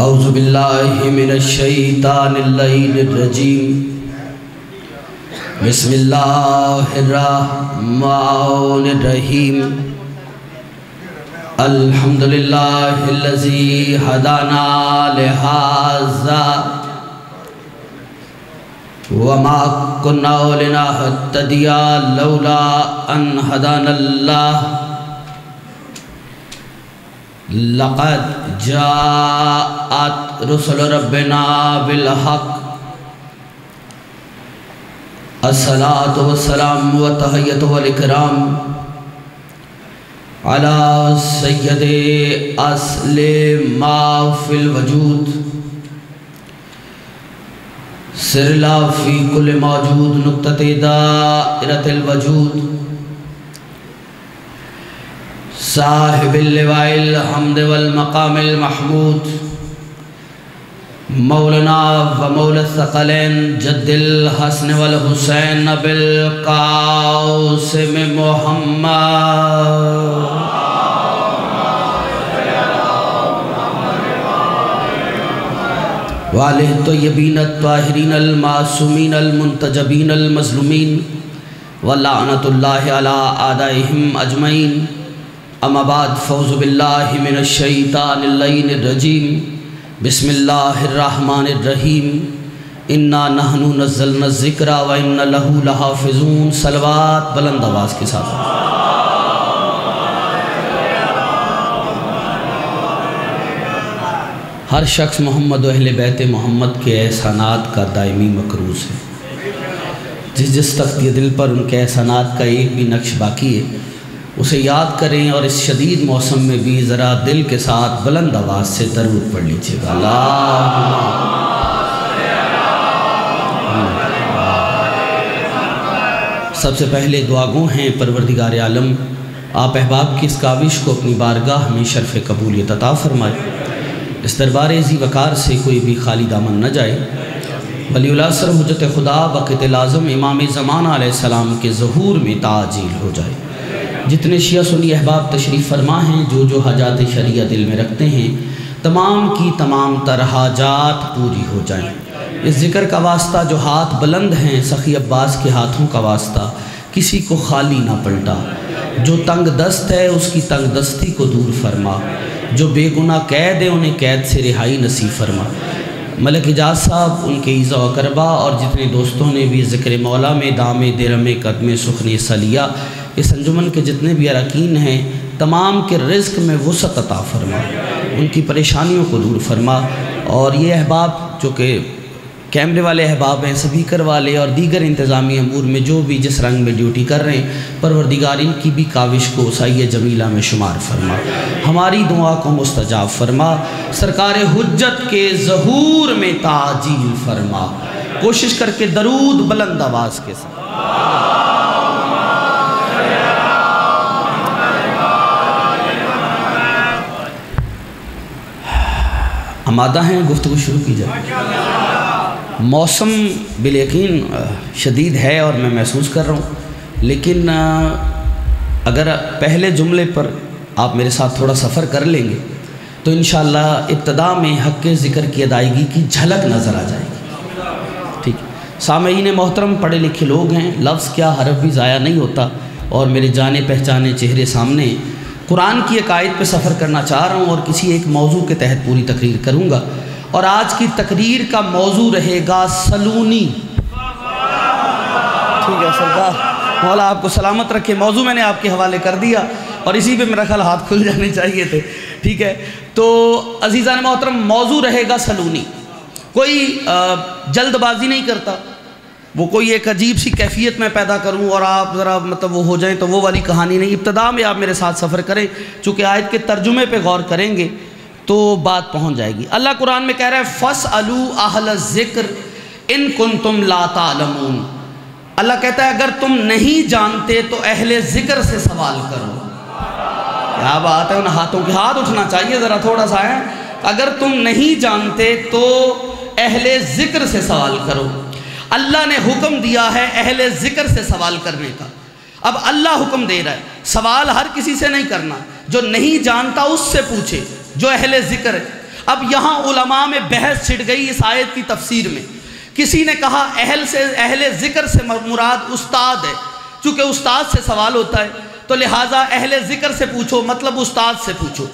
اعوذ باللہ من الشیطان اللعین الرجیم بسم اللہ الرحمن الرحیم الحمدللہ الذی ہدانا لہذا وما كنا لنهتدي لولا ان هدانا اللہ لقد جاءت رسل ربنا بالحق الصلاة والسلام والتحیۃ والاکرام علی سید اصل ما فی الوجود سر لا فی کل موجود نقطۃ دائرۃ الوجود صاحب اللواء الحمد والمقام المحمود مولانا و مولا الثقلین جد الحسن والحسین بالقاسم محمد وآلہ الطیبین الطاہرین المعصومین المنتجبین المظلومین ولعنۃ اللہ علی اعدائہم اجمعین اما بعد فاعوذ باللہ من الشیطان اللعین الرجیم بسم اللہ الرحمن الرحیم انا نحن نزلنا الذکر و انا لہ لحافظون صلوات بلند آواز کے ساتھ ہر شخص محمد و اہل بیت محمد کے احسانات کا دائمی مکروز ہے جس تختی دل پر ان کے احسانات کا ایک بھی نقش باقی ہے اسے یاد کریں اور اس شدید موسم میں بھی ذرا دل کے ساتھ بلند آواز سے درود پڑھ لیجئے گا سب سے پہلے دعا گو ہیں پروردگار عالم آپ احباب کی اس کاوش کو اپنی بارگاہ میں شرف قبولیت عطا فرمائے اس دربار ذی وقار سے کوئی بھی خالی دامن نہ جائے ولی اللہ سر حجت خدا وقت لازم امام زمانہ علیہ السلام کے ظہور میں تعجیل ہو جائے جتنے شیعہ سنی احباب تشریف فرما ہیں جو حاجات شریعہ دل میں رکھتے ہیں تمام کی تمام تر حاجات پوری ہو جائیں اس ذکر کا واسطہ جو ہاتھ بلند ہیں سخی عباس کے ہاتھوں کا واسطہ کسی کو خالی نہ پلٹا جو تنگ دست ہے اس کی تنگ دستی کو دور فرما جو بے گناہ قید ہے انہیں قید سے رہائی نصیب فرما ملک اجاز صاحب ان کے عیزہ و کربا اور جتنے دوستوں نے بھی ذکر مولا میں دام درم قدم سخن حصہ لیا اس انجمن کے جتنے بھی اراکین ہیں تمام کے رزق میں وسعت عطا فرما ان کی پریشانیوں کو دور فرما اور یہ احباب جو کہ کیمرے والے احباب ہیں سپیکر والے اور دیگر انتظامی امور میں جو بھی جس رنگ میں ڈیوٹی کر رہے ہیں پروردگار ان کی بھی کاوش کو سعی جمیلہ میں شمار فرما ہماری دعا کو مستجاب فرما سرکار حجت کے ظہور میں تعجیل فرما کوشش کر کے درود بلند آواز کے ساتھ آمادہ ہیں گفتگو شروع کی جائے موسم بالیقین شدید ہے اور میں محسوس کر رہا ہوں لیکن اگر پہلے جملے پر آپ میرے ساتھ تھوڑا سفر کر لیں گے تو انشاءاللہ ابتدا میں حق ذکر کی ادائیگی کی جھلک نظر آ جائے گی ٹھیک سامعین محترم پڑھے لکھے لوگ ہیں لفظ کیا حرف بھی ضائع نہیں ہوتا اور میرے جانے پہچانے چہرے سامنے قرآن کی ایک آیت پہ سفر کرنا چاہ رہا ہوں اور کسی ایک موضوع کے تحت پوری تقریر کروں گا اور آج کی تقریر کا موضوع رہے گا سلونی ٹھیک ہے سرکار مولا آپ کو سلامت رکھے موضوع میں نے آپ کے حوالے کر دیا اور اسی پہ میرا خیال ہاتھ کھل جانے چاہیے تھے ٹھیک ہے تو عزیزان محترم موضوع رہے گا سلونی کوئی جلد بازی نہیں کرتا وہ کوئی ایک عجیب سی کیفیت میں پیدا کروں اور آپ ذرا مطلب وہ ہو جائیں تو وہ والی کہانی نہیں ابتدا میں آپ میرے ساتھ سفر کریں چونکہ آیت کے ترجمے پہ غور کریں گے تو بات پہنچ جائے گی اللہ قرآن میں کہہ رہا ہے فَاسْأَلُوا أَهْلَ الذِّكْرِ إِن كُنتُمْ لَا تَعْلَمُونَ اللہ کہتا ہے اگر تم نہیں جانتے تو اہل ذکر سے سوال کرو کیا بات ہے ان ہاتھوں کے ہاتھ اٹھنا چاہیے ذرا تھوڑا سا ہے اگر تم نہیں جانتے تو اہل ذکر سے سوال کرو اللہ نے حکم دیا ہے اہل ذکر سے سوال کرنے کا اب اللہ حکم دے رہا ہے سوال ہر کسی سے نہیں کرنا جو نہیں جانتا اس سے پوچھے جو اہل ذکر ہے اب یہاں علماء میں بحث چھڑ گئی اس آیت کی تفسیر میں. کسی نے کہا اہل ذکر سے مراد استاد ہے، چونکہ استاد سے سوال ہوتا ہے تو لہٰذا اہل ذکر سے پوچھو، مطلب استاد سے پوچھو.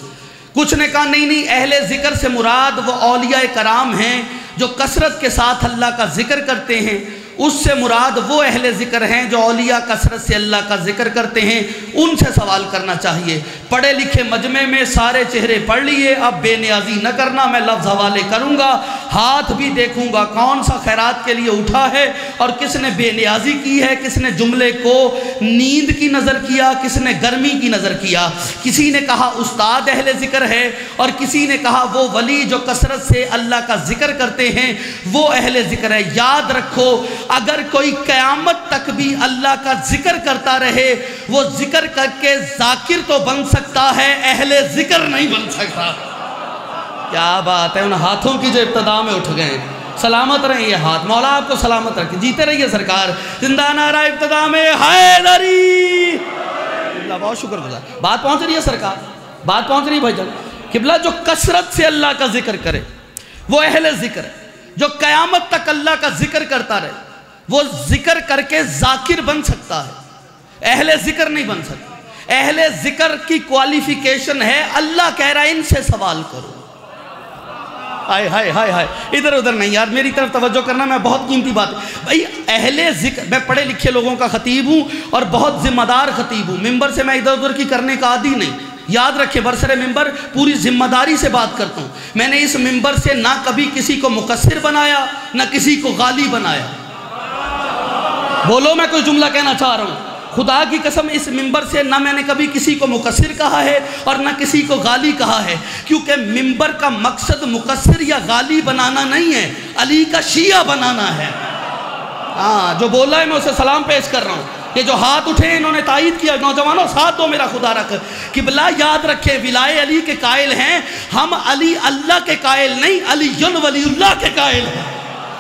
کچھ نے کہا نہیں، اہل ذکر سے مراد وہ اولیاء کرام ہیں جو کثرت کے ساتھ اللہ کا ذکر کرتے ہیں، اس سے مراد وہ اہل ذکر ہیں جو اولیاء کثرت سے اللہ کا ذکر کرتے ہیں، ان سے سوال کرنا چاہیے. پڑھے لکھے مجمع میں سارے چہرے پڑھ لیے، اب بے نیازی نہ کرنا، میں لفظ حوالے کروں گا، ہاتھ بھی دیکھوں گا کون سا خیرات کے لیے اٹھا ہے اور کس نے بے نیازی کی ہے، کس نے جملے کو نیند کی نظر کیا، کس نے گرمی کی نظر کیا. کسی نے کہا استاد اہل ذکر ہے اور کسی نے کہا وہ ولی جو کثرت سے اللہ کا ذکر کرتے ہیں وہ اہل ذکر ہے. یاد رکھو، اگر کوئی قیامت تک بھی اللہ کا ذکر کرتا رہے، وہ ذکر کر کے ذاکر تو بن سکتا ہے، اہل ذکر نہیں بن سکتا. کیا بات ہے، ان ہاتھوں کی جو ابتدا میں اٹھ گئے. سلامت رہیں یہ ہاتھ، مولا آپ کو سلامت رکھے، جیتے رہیے سرکار. زندہ نعرہ ابتدا میں حیدری. بہت شکر گزار. بات پہنچ رہی ہے سرکار، بات پہنچ رہی ہے بھائی جان. قبلہ جو کثرت سے اللہ کا ذکر کرے وہ اہل ذکر ہے. جو قیامت تک اللہ کا ذکر کرتا رہے وہ ذکر کر کے ذاکر بن سکتا ہے، اہل ذکر نہیں بن سکتا. اہل ذکر کی کوالیفیکیشن ہے اللہ کہہ رہا ہے ان سے سوال کرو. ہائے ہائے ہائے ہائے، ادھر ادھر نہیں یار، میری طرف توجہ کرنا، میں بہت قیمتی بات ہے بھائی. اہل ذکر، میں پڑھے لکھے لوگوں کا خطیب ہوں اور بہت ذمہ دار خطیب ہوں. ممبر سے میں ادھر ادھر کی کرنے کا عادی نہیں. یاد رکھے، برسر ممبر پوری ذمہ داری سے بات کرتا ہوں. میں نے اس ممبر سے نہ کبھی کسی کو مقصر بنایا نہ کسی کو غالی بنایا. بولو، میں کوئی جملہ کہنا چاہ رہا ہوں. خدا کی قسم اس ممبر سے نہ میں نے کبھی کسی کو مقصر کہا ہے اور نہ کسی کو غالی کہا ہے، کیونکہ ممبر کا مقصد مقصر یا غالی بنانا نہیں ہے، علی کا شیعہ بنانا ہے. ہاں، جو بولا ہے میں اسے سلام پیش کر رہا ہوں. یہ جو ہاتھ اٹھے انہوں نے تائید کیا، نوجوانوں ساتھ دو میرا خدا رکھ. قبلہ یاد رکھے، ولائے علی کے قائل ہیں ہم، علی اللہ کے قائل نہیں، علی ولی اللہ کے قائل ہیں.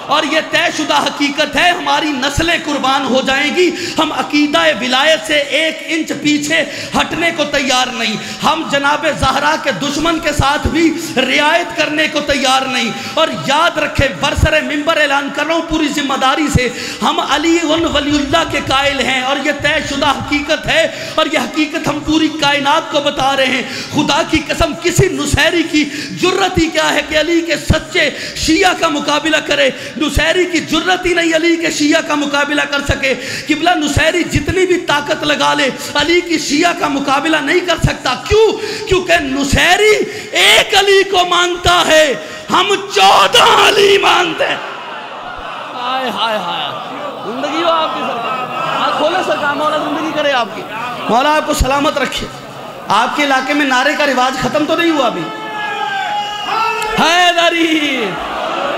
اور یہ طے شدہ حقیقت ہے، ہماری نسلیں قربان ہو جائیں گی، ہم عقیدہ ولایت سے 1 انچ پیچھے ہٹنے کو تیار نہیں. ہم جناب زہرا کے دشمن کے ساتھ بھی رعایت کرنے کو تیار نہیں. اور یاد رکھے، برسر ممبر اعلان کر رہا ہوں پوری ذمہ داری سے، ہم علی ولی اللہ کے قائل ہیں اور یہ طے شدہ حقیقت ہے اور یہ حقیقت ہم پوری کائنات کو بتا رہے ہیں. خدا کی قسم کسی نصیری کی جرت ہی کیا ہے کہ علی کے سچے شیعہ کا مقابلہ کرے؟ نصیری کی جرت ہی نہیں علی کے شیعہ کا مقابلہ کر سکے. قبلہ نصیری جتنی بھی طاقت لگا لے علی کی شیعہ کا مقابلہ نہیں کر سکتا. کیوں؟ کیونکہ نصیری ایک علی کو مانتا ہے، ہم 14 علی مانتے ہیں. ہائے ہائے ہائے، زندگی ہو آپ کی سرکار، آنکھ کھولے سرکار، مولا زندگی کرے آپ کی، مولا آپ کو سلامت رکھے. آپ کے علاقے میں نعرے کا رواج ختم تو نہیں ہوا ابھی؟ حیدری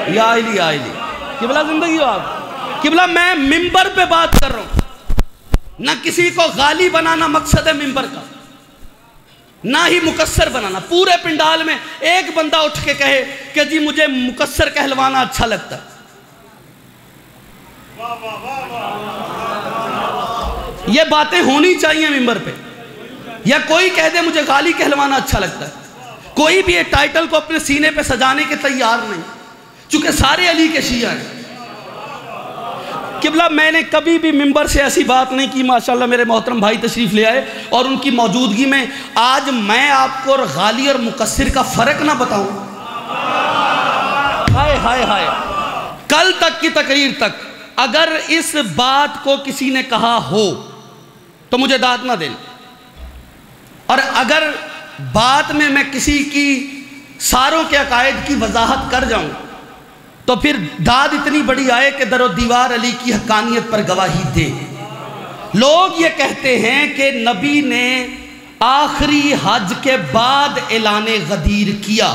یا علی یا علی. قبلہ زندگی ہو آپ. قبلہ میں ممبر پہ بات کر رہا ہوں، نہ کسی کو غالی بنانا مقصد ہے ممبر کا، نہ ہی مقصر بنانا. پورے پنڈال میں ایک بندہ اٹھ کے کہے کہ جی مجھے مقصر کہلوانا اچھا لگتا ہے. یہ باتیں ہونی چاہیے ممبر پہ. یا کوئی کہہ دے مجھے غالی کہلوانا اچھا لگتا ہے. کوئی بھی یہ ٹائٹل کو اپنے سینے پہ سجانے کے تیار نہیں، چونکہ سارے علی کے شیعہ ہیں. قبلہ میں نے کبھی بھی ممبر سے ایسی بات نہیں کی. ماشاءاللہ میرے محترم بھائی تشریف لے آئے اور ان کی موجودگی میں آج میں آپ کو غالی اور مقصر کا فرق نہ بتاؤں. ہائے ہائے ہائے، کل تک کی تقریر تک اگر اس بات کو کسی نے کہا ہو تو مجھے داد نہ دینا، اور اگر بات میں کسی کی ساروں کے عقائد کی وضاحت کر جاؤں تو پھر داد اتنی بڑی آئے کہ در و دیوار علی کی حقانیت پر گواہی دے. لوگ یہ کہتے ہیں کہ نبی نے آخری حج کے بعد اعلان غدیر کیا،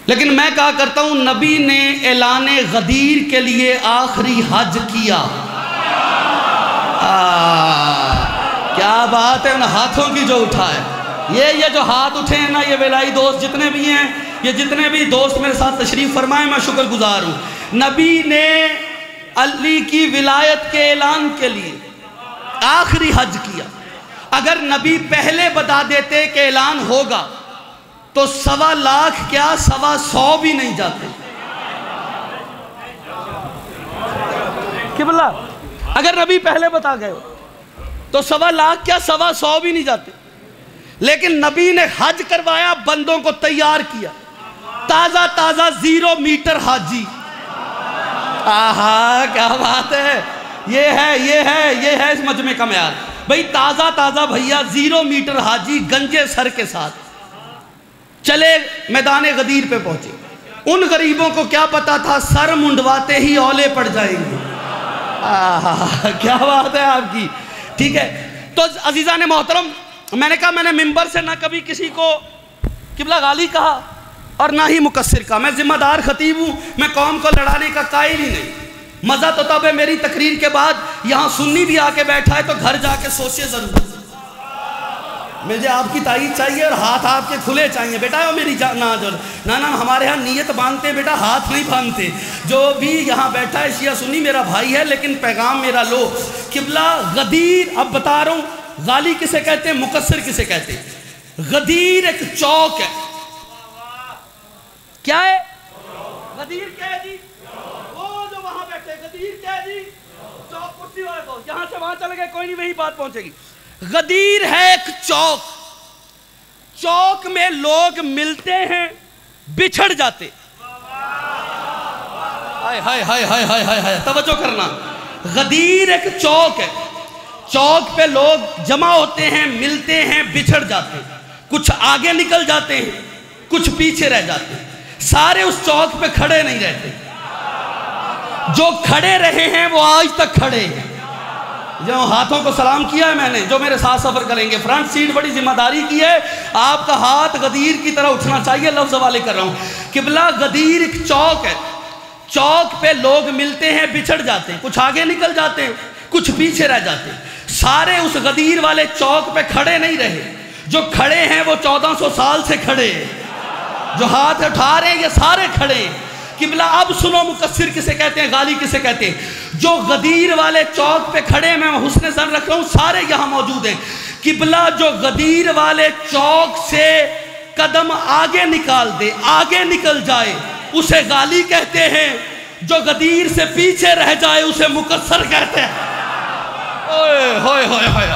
لیکن میں کہا کرتا ہوں نبی نے اعلان غدیر کے لیے آخری حج کیا. کیا بات ہے، ان ہاتھوں کی جو اٹھا ہے. یہ جو ہاتھ اٹھے ہیں نا، یہ ولائی دوست جتنے بھی ہیں، یہ جتنے بھی دوست میرے ساتھ تشریف فرمائیں، میں شکر گزار ہوں. نبی نے علی کی ولایت کے اعلان کے لیے آخری حج کیا. اگر نبی پہلے بتا دیتے کہ اعلان ہوگا تو 1.25 لاکھ کیا 100 بھی نہیں جاتے. قبلہ اگر نبی پہلے بتا گئے ہو تو 1.25 لاکھ کیا 100 بھی نہیں جاتے. لیکن نبی نے حج کروایا، بندوں کو تیار کیا، تازہ تازہ 0 میٹر حاجی. آہا کیا بات ہے. یہ ہے اس مجمع کا معیار بھئی. تازہ تازہ بھیا 0 میٹر حاجی گنجے سر کے ساتھ چلے میدان غدیر پہ پہنچے. ان غریبوں کو کیا پتا تھا سر منڈواتے ہی اولے پڑ جائیں گے. کیا بات ہے آپ کی. ٹھیک ہے. تو عزیزان محترم، میں نے کہا میں نے ممبر سے نہ کبھی کسی کو قبلہ غالی کہا اور نہ ہی مقصر کہا. میں ذمہ دار خطیب ہوں، میں قوم کو لڑانے کا قائل ہی نہیں. مزہ تو تب ہے میری تقریر کے بعد یہاں سنی بھی آ کے بیٹھا ہے تو گھر جا کے سوچے ضرور. مجھے آپ کی تائید چاہیے اور ہاتھ آپ کے کھلے چاہیے. بیٹا میری نہ ہمارے ہاں نیت باندھتے ہیں بیٹا، ہاتھ نہیں باندھتے. جو بھی یہاں بیٹھا ہے شیعہ سنی میرا بھائی ہے، لیکن پیغام میرا لو. قبلہ غدیر اب بتا رہا ہوں، غالی کسے کہتے ہیں، مقصر کسے کہتے ہیں. غدیر ایک چوک ہے. کیا ہے غدیر؟ کیا ہے جی؟ وہ جو وہاں بیٹھے غدیر کیا ہے جی؟ چوک. کرسی والے کو یہاں سے وہاں چلے گئے کوئی نہیں، وہی بات پہنچے گی. غدیر ہے ایک چوک. چوک میں لوگ ملتے ہیں بچھڑ جاتے. ہائے ہائے ہائے ہائے ہائے ہائے توجہ کرنا. غدیر ایک چوک ہے. چوک پہ لوگ جمع ہوتے ہیں، ملتے ہیں، بچھڑ جاتے ہیں. کچھ آگے نکل جاتے ہیں، کچھ پیچھے رہ جاتے ہیں. سارے اس چوک پہ کھڑے نہیں رہتے. جو کھڑے رہے ہیں وہ آج تک کھڑے ہیں. جو ہاتھوں کو سلام کیا ہے میں نے، جو میرے ساتھ سفر کریں گے، فرنٹ سیٹ بڑی ذمہ داری کی ہے. آپ کا ہاتھ غدیر کی طرح اٹھنا چاہیے. لفظ حوالے کر رہا ہوں. قبلہ غدیر ایک چوک ہے. چوک پہ لوگ ملتے ہیں، بچھڑ جاتے ہیں. کچھ آگے نکل جاتے ہیں، کچھ پیچھے رہ جاتے ہیں. سارے اس غدیر والے چوک پہ کھڑے نہیں رہے. جو کھڑے ہیں وہ 1400 سال سے کھڑے ہیں. جو ہاتھ اٹھا رہے ہیں یہ سارے کھڑے ہیں. قبلہ اب سنو مقصر کسے کہتے ہیں، غالی کسے کہتے ہیں. جو غدیر والے چوک پہ کھڑے ہیں، میں حسن ظن رکھ رہا ہوں سارے یہاں موجود ہیں. قبلہ جو غدیر والے چوک سے قدم آگے نکال دے، آگے نکل جائے، اسے غالی کہتے ہیں. جو غدیر سے پیچھے رہ جائے اسے مقصر کہتے ہیں. ہوئے ہوئے ہوئے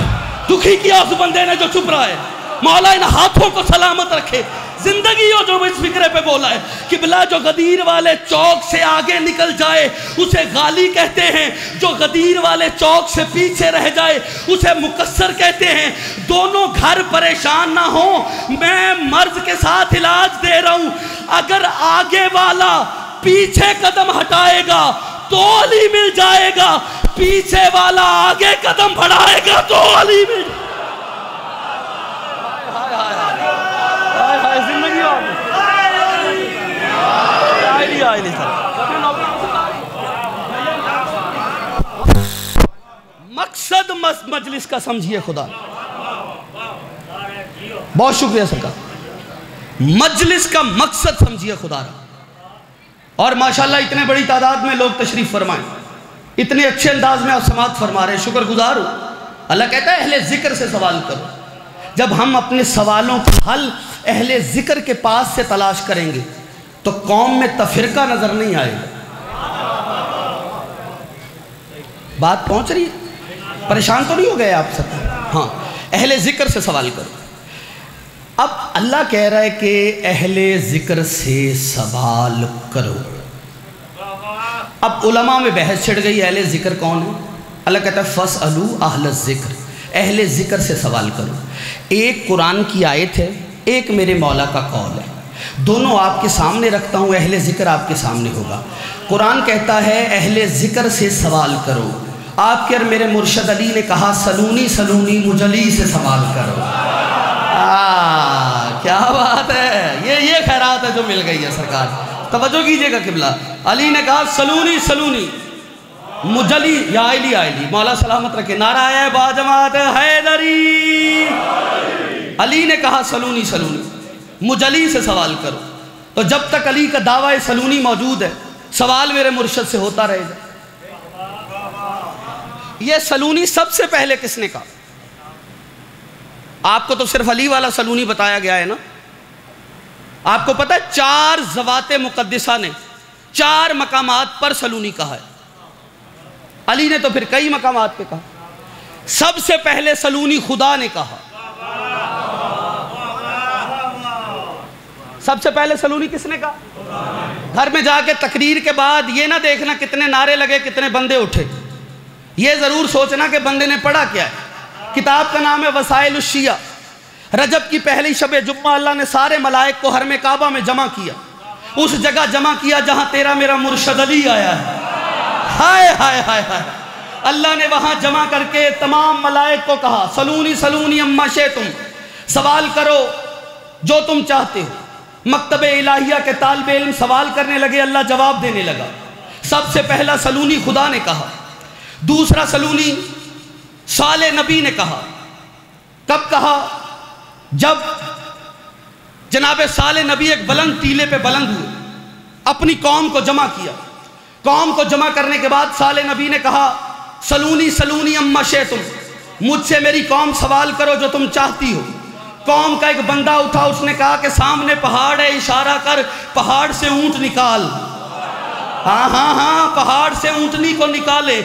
دکھی کیا اس بندے نے جو چپ رہا ہے. مولا ان ہاتھوں کو سلامت رکھے. زندگی ہو جو اس فکرے پہ بولا ہے. قبلہ جو غدیر والے چوک سے آگے نکل جائے اسے غالی کہتے ہیں. جو غدیر والے چوک سے پیچھے رہ جائے اسے مقصر کہتے ہیں. دونوں گھر پریشان نہ ہوں، میں مرض کے ساتھ علاج دے رہا ہوں. اگر آگے والا پیچھے قدم ہٹائے گا تو علی مل جائے گا، پیچھے والا آگے قدم بڑھائے گا تو علی مل جائے گا. مقصد مجلس کا سمجھیے خدا. بہت شکریہ سرکار. مجلس کا مقصد سمجھیے خدا. اور ماشاءاللہ اتنے بڑی تعداد میں لوگ تشریف فرمائیں، اتنے اچھے انداز میں آپ سماعت فرما رہے ہیں، شکر گزار ہو. اللہ کہتا ہے اہل ذکر سے سوال کرو. جب ہم اپنے سوالوں کا حل اہل ذکر کے پاس سے تلاش کریں گے تو قوم میں تفرقہ نظر نہیں آئے گا. بات پہنچ رہی ہے؟ پریشان تو نہیں ہو گئے آپ سب؟ ہاں، اہل ذکر سے سوال کرو. اب اللہ کہہ رہا ہے کہ اہل ذکر سے سوال کرو. اب علماء میں بحث چھڑ گئی اہل ذکر کون ہے. اللہ کہتا ہے فَاسْأَلُوا أَهْلَ الذِّكْرِ، اہل ذکر سے سوال کرو. ایک قرآن کی آیت ہے، ایک میرے مولا کا قول ہے. دونوں آپ کے سامنے رکھتا ہوں، اہل ذکر آپ کے سامنے ہوگا. قرآن کہتا ہے اہل ذکر سے سوال کرو. آپ کے اور میرے مرشد علی نے کہا سلونی سلونی مجلی سے سوال کرو. کیا بات ہے. یہ خیرات ہے جو مل گئی ہے سرکار. توجہ کیجئے گا قبلہ. علی نے کہا سلونی سلونی مجلی یا علی علی. مولا سلامت رکھے. نعرہ ہے با جماعت حیدری. علی نے کہا سلونی سلونی مجلی سے سوال کرو. تو جب تک علی کا دعویٰ سلونی موجود ہے سوال میرے مرشد سے ہوتا رہے گا. یہ سلونی سب سے پہلے کس نے کہا؟ آپ کو تو صرف علی والا سلونی بتایا گیا ہے نا. آپ کو پتہ ہے 4 ذوات مقدسہ نے 4 مقامات پر سلونی کہا ہے. علی نے تو پھر کئی مقامات پہ کہا. سب سے پہلے سلونی خدا نے کہا. سب سے پہلے سلونی کس نے کہا؟ گھر میں جا کے تقریر کے بعد یہ نہ دیکھنا کتنے نعرے لگے کتنے بندے اٹھے، یہ ضرور سوچنا کہ بندے نے پڑھا کیا ہے. کتاب کا نام ہے وسائل الشیعہ. رجب کی پہلی شب جمعہ اللہ نے سارے ملائک کو حرم کعبہ میں جمع کیا، اس جگہ جمع کیا جہاں تیرا میرا مرشد علی آیا ہے. ہائے ہائے ہائے ہائے. اللہ نے وہاں جمع کر کے تمام ملائک کو کہا سلونی سلونی اما شئتم، سوال کرو جو تم چاہتے ہو. مکتب الہیہ کے طالب علم سوال کرنے لگے، اللہ جواب دینے لگا. سب سے پہلا سلونی خدا نے کہا. دوسرا سلونی صالح نبی نے کہا. کب کہا؟ جب جناب صالح نبی ایک بلند ٹیلے پہ بلند ہوئے، اپنی قوم کو جمع کیا. قوم کو جمع کرنے کے بعد صالح نبی نے کہا سلونی سلونی اما شئتم، مجھ سے میری قوم سوال کرو جو تم چاہتی ہو. قوم کا ایک بندہ اٹھا، اس نے کہا کہ سامنے پہاڑ ہے، اشارہ کر پہاڑ سے اونٹ نکال. ہاں ہاں ہاں پہاڑ سے اونٹنی کو نکالے.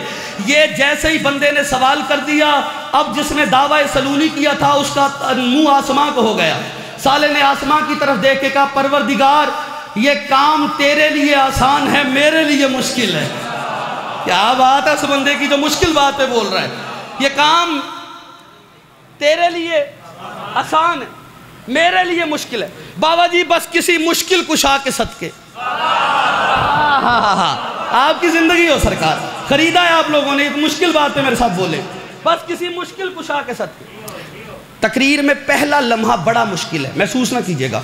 یہ جیسے ہی بندے نے سوال کر دیا، اب جس نے دعویٰ سلونی کیا تھا اس کا منہ آسماں کو ہو گیا. صالح نے آسماں کی طرف دیکھ کے کہا پروردگار یہ کام تیرے لیے آسان ہے، میرے لیے مشکل ہے. کیا بات ہے اس بندے کی جو مشکل بات پہ بول رہا ہے. یہ کام تیرے لیے آسان ہے، میرے لیے مشکل ہے. بابا جی بس کسی مشکل کشا کے صدقے. آپ کی زندگی ہو سرکار، خریدا ہے آپ لوگوں نے، ایک مشکل بات پہ میرے ساتھ بولے، بس کسی مشکل کشا کے صدقے. تقریر میں پہلا لمحہ بڑا مشکل ہے، محسوس نہ کیجیے گا.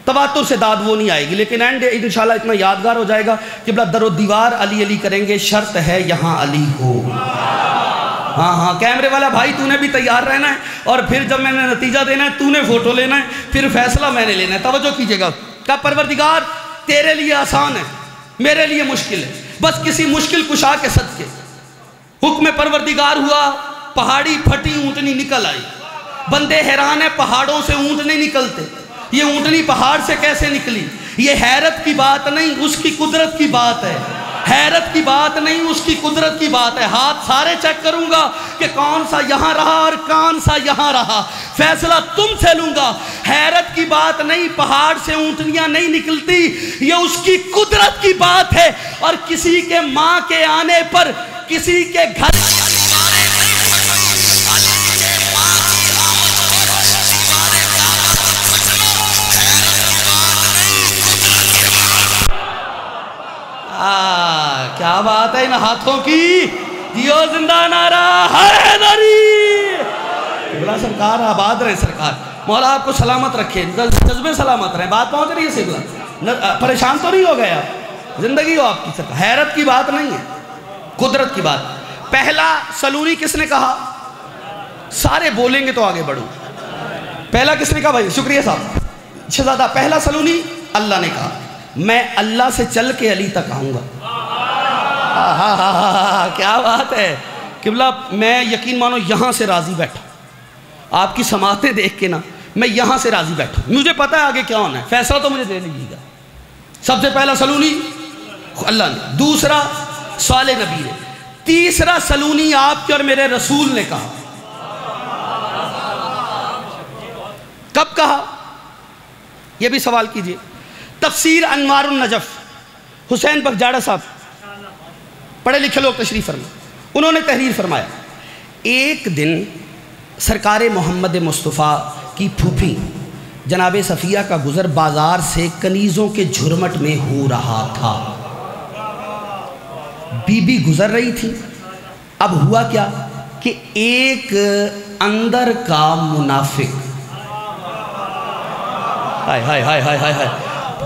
تواتر سے داد وہ نہیں آئے گی، لیکن اینڈ انشاءاللہ اتنا یادگار ہو جائے گا کہ بلا در و دیوار علی علی کریں گے. شرط ہے یہاں علی ہو. ہاں ہاں کیمرے والا بھائی تو نے بھی تیار رہنا ہے، اور پھر جب میں نے نتیجہ دینا ہے تو نے فوٹو لینا ہے، پھر فیصلہ میں نے لینا ہے. توجہ کیجیے گا. کہا پروردگار تیرے لیے آسان ہے، میرے لیے مشکل ہے، بس کسی مشکل کشا کے صدقے. حکم پروردگار ہوا، پہاڑی پھٹی اونٹنی نکل آئی. بندے حیران ہیں پہاڑوں سے اونٹ نہیں نکلتے، یہ اونٹنی پہاڑ سے کیسے نکلی؟ یہ حیرت کی بات نہیں، اس کی قدرت کی بات ہے. حیرت کی بات نہیں، اس کی قدرت کی بات ہے. ہاتھ سارے چیک کروں گا کہ کون سا یہاں رہا اور کون سا یہاں رہا، فیصلہ تم سے لوں گا. حیرت کی بات نہیں، پہاڑ سے اونٹنیاں نہیں نکلتی، یہ اس کی قدرت کی بات ہے. اور کسی کے ماں کے آنے پر، کسی کے گھر کیا بات ہے ان ہاتھوں کی. جیو زندہ نعرہ حیدری. بلا سرکار آباد رہے سرکار، مولا آپ کو سلامت رکھے، جذبے سلامت رہے. بات پہنچ رہی ہے سبلا، پریشان تو نہیں ہو گیا؟ زندگی ہو آپ کی سرکار. حیرت کی بات نہیں ہے، قدرت کی بات. پہلا سلونی کس نے کہا؟ سارے بولیں گے تو آگے بڑھو. پہلا کس نے کہا بھائی؟ شکریہ صاحب شہزادہ. پہلا سلونی اللہ نے کہا میں اللہ سے چل کے علی تک آؤں گا. کیا بات ہے قبلہ. میں یقین مانو یہاں سے راضی بیٹھا، آپ کی سماعتیں دیکھ کے نا میں یہاں سے راضی بیٹھا. مجھے پتا ہے آگے کیا ہونا ہے، فیصلہ تو مجھے دے دیجیے گا. سب سے پہلا سلونی اللہ نے، دوسرا صالح نبی نے، تیسرا سلونی آپ کے اور میرے رسول نے کہا. کب کہا یہ بھی سوال کیجئے. تفسیر انوار النجف، حسین بخجاڑہ صاحب پڑھے لکھے لوگ تشریف فرما، انہوں نے تحریر فرمایا ایک دن سرکار محمد مصطفیٰ کی پھوپھی جناب صفیہ کا گزر بازار سے کنیزوں کے جھرمٹ میں ہو رہا تھا. بی بی گزر رہی تھی. اب ہوا کیا کہ ایک اندر کا منافق، ہائے ہائے ہائے ہائے ہائے،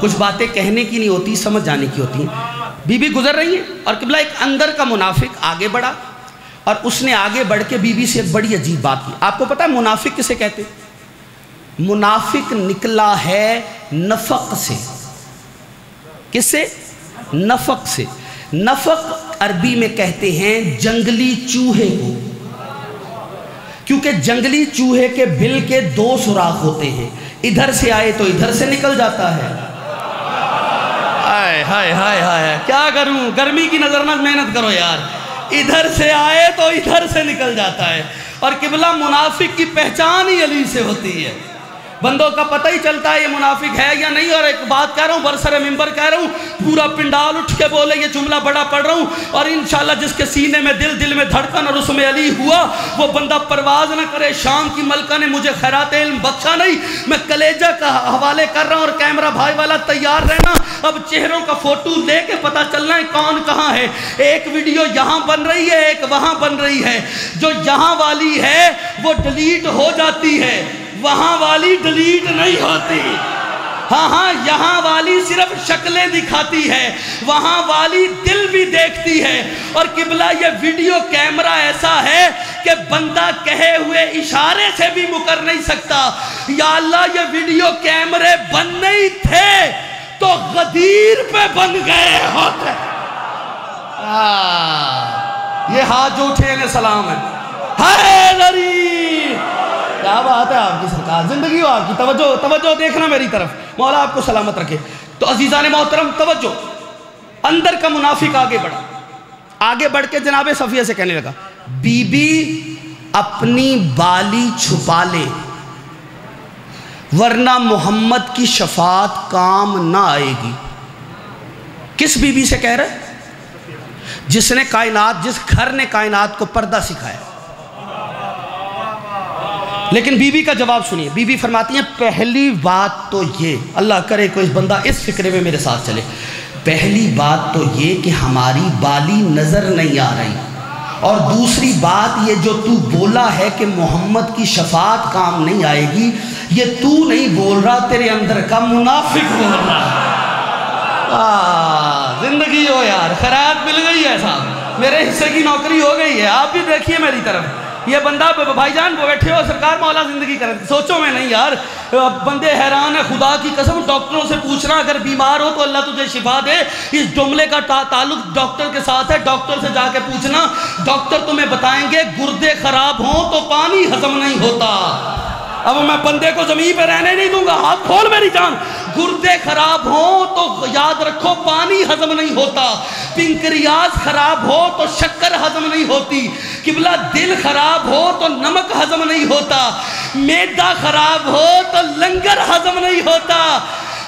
کچھ باتیں کہنے کی نہیں ہوتی، سمجھ جانے کی ہوتی ہیں. بی بی گزر رہی ہے اور قبلہ ایک اندر کا منافق آگے بڑھا، اور اس نے آگے بڑھ کے بی بی سے ایک بڑی عجیب بات کی. آپ کو پتہ ہے منافق کسے کہتے؟ منافق نکلا ہے نفق سے. کس سے؟ نفق سے. نفق عربی میں کہتے ہیں جنگلی چوہے کو، کیونکہ جنگلی چوہے کے بل کے 2 سوراخ ہوتے ہیں، ادھر سے آئے تو ادھر سے نکل جاتا ہے. ہائے ہائے ہائے ہائے کیا کروں, گرمی کی نظر نہ محنت کرو یار. ادھر سے آئے تو ادھر سے نکل جاتا ہے. اور قبلہ منافق کی پہچان ہی علی سے ہوتی ہے. بندوں کا پتہ ہی چلتا ہے یہ منافق ہے یا نہیں. اور ایک بات کہہ رہا ہوں, برسر ممبر کہہ رہا ہوں, پورا پنڈال اٹھ کے بولے, یہ جملہ بڑا پڑھ رہا ہوں, اور انشاءاللہ جس کے سینے میں دل میں دھڑکن اور اس میں علی ہوا, وہ بندہ پرواز نہ کرے. شام کی ملکہ نے مجھے خیرات علم بخشا نہیں, میں کلیجہ کا حوالے کر رہا ہوں. اور کیمرہ بھائی والا تیار رہنا, اب چہروں کا فوٹو لے کے پتہ چلنا ہے کون کہاں ہے. ایک ویڈیو یہاں بن رہی ہے, ایک وہاں بن رہی ہے. جو یہاں والی ہے وہ ڈیلیٹ ہو جاتی ہے, وہاں والی ڈیلیٹ نہیں ہوتی. ہاں یہاں والی صرف شکلیں دکھاتی ہے, وہاں والی دل بھی دیکھتی ہے. اور قبلہ یہ ویڈیو کیمرہ ایسا ہے کہ بندہ کہے ہوئے اشارے سے بھی مکر نہیں سکتا. یا اللہ یہ ویڈیو کیمرے بن نہیں تھے تو غدیر پہ بن گئے ہوتے. یہ ہاتھ جو اٹھے انہیں سلام ہے. حیدری, کیا بات ہے آپ کی سرکار, زندگی ہو آپ کی. توجہ دیکھنا میری طرف, مولا آپ کو سلامت رکھے. تو عزیزان محترم توجہ, اندر کا منافق آگے بڑھا. آگے بڑھ کے جناب صفیہ سے کہنے لگا, بی بی اپنی بالی چھپا لے ورنہ محمد کی شفاعت کام نہ آئے گی. کس بی بی سے کہہ رہے؟ جس گھر نے کائنات کو پردہ سکھایا. لیکن بی بی کا جواب سنیے. بی بی فرماتی ہیں, پہلی بات تو یہ, اللہ کرے کوئی بندہ اس فکرے میں میرے ساتھ چلے, پہلی بات تو یہ کہ ہماری بالی نظر نہیں آ رہی, اور دوسری بات یہ جو تو بولا ہے کہ محمد کی شفاعت کام نہیں آئے گی, یہ تو نہیں بول رہا, تیرے اندر کا منافق بول رہا. زندگی ہو یار, خیرات مل گئی ہے صاحب, میرے حصے کی نوکری ہو گئی ہے. آپ بھی دیکھیے میری طرف, یہ بندہ بھائی جان بیٹھے ہو, سرکار مولا زندگی کرے. سوچو میں نہیں یار, بندے حیران ہے خدا کی قسم. ڈاکٹروں سے پوچھنا اگر بیمار ہو تو اللہ تجھے شفا دے, اس جملے کا تعلق ڈاکٹر کے ساتھ ہے. ڈاکٹر سے جا کے پوچھنا, ڈاکٹر تمہیں بتائیں گے گردے خراب ہوں تو پانی ہضم نہیں ہوتا. اب میں بندے کو زمین پہ رہنے نہیں دوں گا, ہاتھ کھول میری جان. گردے خراب ہوں تو یاد رکھو پانی ہضم نہیں ہوتا. پنکریاس خراب ہو تو شکر ہضم نہیں ہوتی. قبلہ دل خراب ہو تو نمک ہضم نہیں ہوتا. میدا خراب ہو تو لنگر ہضم نہیں ہوتا.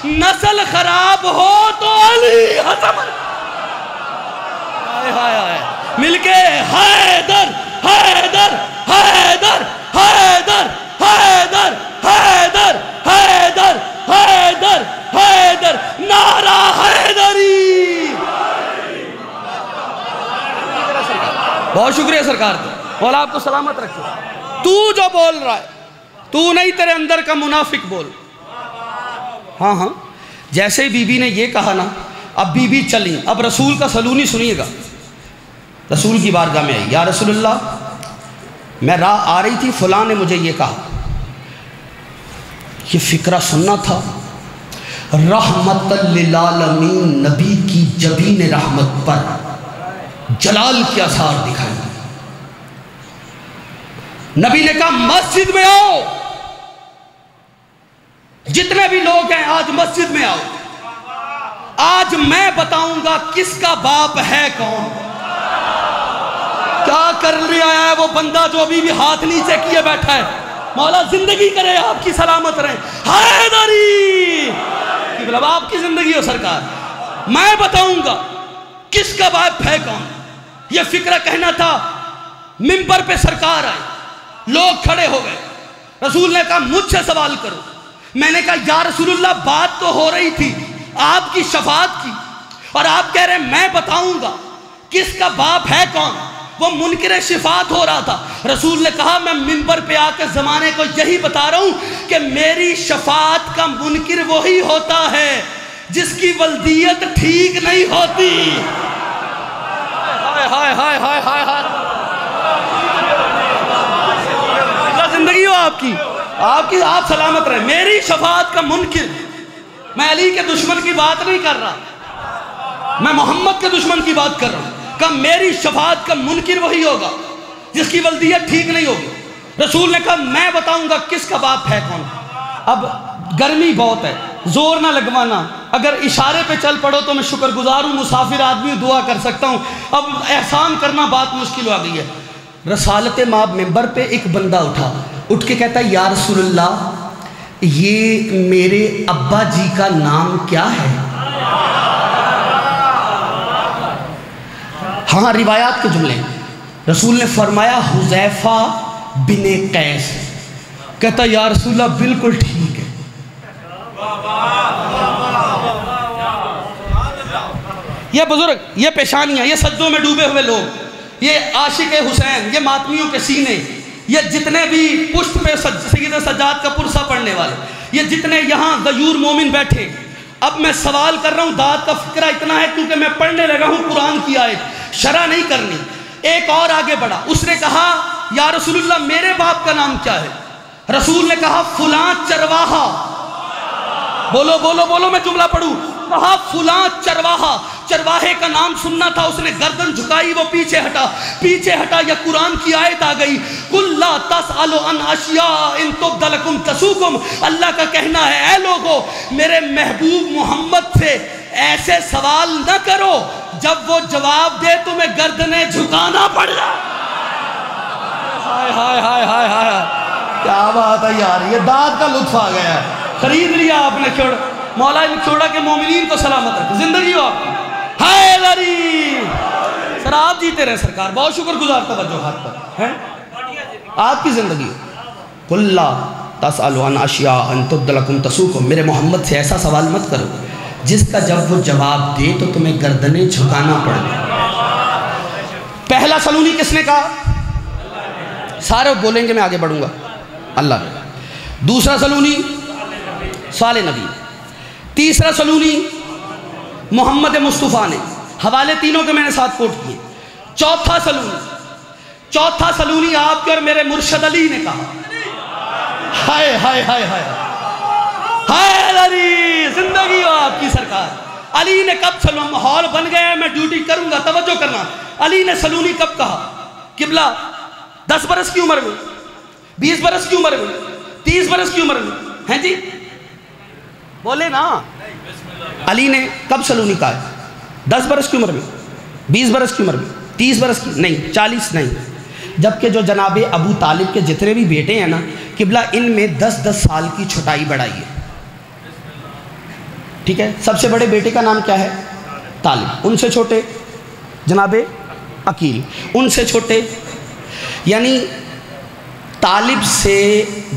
نسل خراب ہو تو علی ہضم. مل کے حیدر حیدر حیدر حیدر حیدر حیدر حیدر حیدر حیدر, نعرہ حیدری. بہت شکریہ سرکار, مولا آپ کو سلامت رکھے. تو جو بول رہا ہے تو نہیں, تیرے اندر کا منافق بول. ہاں جیسے بی بی نے یہ کہا نا, اب بی بی چلی. اب رسول کا سلونی سنیے گا. رسول کی بارگاہ میں آئی, یا رسول اللہ میں راہ آ رہی تھی, فلاں نے مجھے یہ کہا. یہ فکرہ سننا تھا. رحمت للعالمین نبی کی جبین رحمت پر جلال کے آثار دکھائیں. نبی نے کہا مسجد میں آؤ, جتنے بھی لوگ ہیں آج مسجد میں آؤ. آج میں بتاؤں گا کس کا باپ ہے کون. کیا کر لیا ہے وہ بندہ جو ابھی بھی ہاتھ نیچے کیے بیٹھا ہے. مولا زندگی کرے, آپ کی سلامت رہے. حیدری, اب آپ کی زندگی ہو سرکار. میں بتاؤں گا کس کا باپ ہے کون. یہ فکرہ کہنا تھا. منبر پہ سرکار آئے, لوگ کھڑے ہو گئے. رسول نے کہا مجھ سے سوال کرو. میں نے کہا یا رسول اللہ بات تو ہو رہی تھی آپ کی شفاعت کی, اور آپ کہہ رہے ہیں میں بتاؤں گا کس کا باپ ہے کون. وہ منکر شفاعت ہو رہا تھا. رسول نے کہا میں منبر پہ آ کے زمانے کو یہی بتا رہا ہوں کہ میری شفاعت کا منکر وہی ہوتا ہے جس کی ولدیت ٹھیک نہیں ہوتی. ہائے ہائے ہائے ہائے ہائے, زندگی ہو آپ کی, آپ سلامت رہے. میری شفاعت کا منکر, میں علی کے دشمن کی بات نہیں کر رہا, میں محمد کے دشمن کی بات کر رہا ہوں. کہ میری شفاعت کا منکر وہی ہوگا جس کی ولدیت ٹھیک نہیں ہوگی. رسول نے کہا میں بتاؤں گا کس کا باپ ہے کون. اب گرمی بہت ہے، زور نہ لگوانا، اگر اشارے پہ چل پڑو تو میں شکر گزار ہوں، مسافر آدمی دعا کر سکتا ہوں، اب احسان کرنا بات مشکل ہو گئی ہے۔ رسالت مآب ممبر پہ ایک بندہ اٹھ کے کہتا ہے یا رسول اللہ یہ میرے ابا جی کا نام کیا ہے؟ ہاں روایات کے جملے، رسول نے فرمایا حذیفہ بن قیس۔ کہتا یا رسول اللہ بالکل ٹھیک ہے۔ یہ بزرگ، یہ پیشانیاں، یہ سجدوں میں ڈوبے ہوئے لوگ، یہ عاشق حسین، یہ ماتمیوں کے سینے، یہ جتنے بھی پشت پہ سید سجاد کا پرسہ پڑھنے والے، یہ جتنے یہاں غیور مومن بیٹھے، اب میں سوال کر رہا ہوں، داد کا فکرہ اتنا ہے کیونکہ میں پڑھنے لگا ہوں قرآن کی آیت، شرح نہیں کرنی۔ ایک اور آگے بڑھا، اس نے کہا یا رسول اللہ میرے باپ کا نام کیا ہے؟ رسول نے کہا فلاں چرواہا۔ بولو بولو بولو، میں جملہ پڑھوں۔ کہا فلاں چرواہا، چرواہے کا نام سننا تھا، اس نے گردن جھکائی، وہ پیچھے ہٹا، یا قرآن کی آیت آ گئی قُلْ لَا تَسْأَلُوا عَنْ أَشْيَاءٍ إِن تُبْدَ لَكُمْ تَسُؤْكُمْ۔ اللہ کا کہنا ہے اے لوگو میرے محبوب محمد سے ایسے سوال نہ کرو جب وہ جواب دے تمہیں گردنیں جھکانا پڑ جائے۔ ہائے ہائے ہائے ہائے ہائے، کیا بات ہے یار، یہ داد کا لطف آ گیا ہے۔ خرید لیا آپ نے چھوڑ، مولا ان چھوڑا کہ مومنین کو سلامت رکھے، زندگی ہو آپ کی۔ ہائے لری سر آپ جیتے رہے سرکار، بہت شکر گزار، توجہ ہاتھ پر ہے آپ کی زندگی ہو۔ قُلْ لَا تَسْأَلُوا عَنْ أَشْيَاءٍ إِن تُبْدَ لَكُمْ تَسُؤْكُمْ، میرے محمد سے ایسا سوال مت کرو جس کا جب وہ جواب دے تو تمہیں گردنیں جھکانا پڑ جائے۔ پہلا سلونی کس نے کہا؟ سارے بولیں گے، میں آگے بڑھوں گا، اللہ نے۔ دوسرا سلونی صالح نبی، تیسرا سلونی محمد مصطفیٰ نے، حوالے تینوں کے میں نے ساتھ کوٹ کیے۔ چوتھا سلونی آپ کے اور میرے مرشد علی نے کہا۔ ہائے ہائے ہائے ہائے ہائے علی، زندگی ہو آپ کی سرکار۔ علی نے کب سلونی، ماحول بن گیا ہے میں ڈیوٹی کروں گا، توجہ کرنا۔ علی نے سلونی کب کہا؟ قبلہ 10 برس کی عمر میں، 20 برس کی عمر میں، 30 برس کی عمر میں، ہیں جی بولے نا۔ علی نے کب سلونی کہا ہے؟ 10 برس کی عمر میں، 20 برس کی عمر میں، 30 برس کی نہیں، 40 نہیں، جبکہ جو جناب ابو طالب کے جتنے بھی بیٹے ہیں نا قبلہ، ان میں 10 سال کی چھٹائی بڑھائی ہے، ٹھیک ہے۔ سب سے بڑے بیٹے کا نام کیا ہے؟ طالب، ان سے چھوٹے جناب عقیل، ان سے چھوٹے، یعنی طالب سے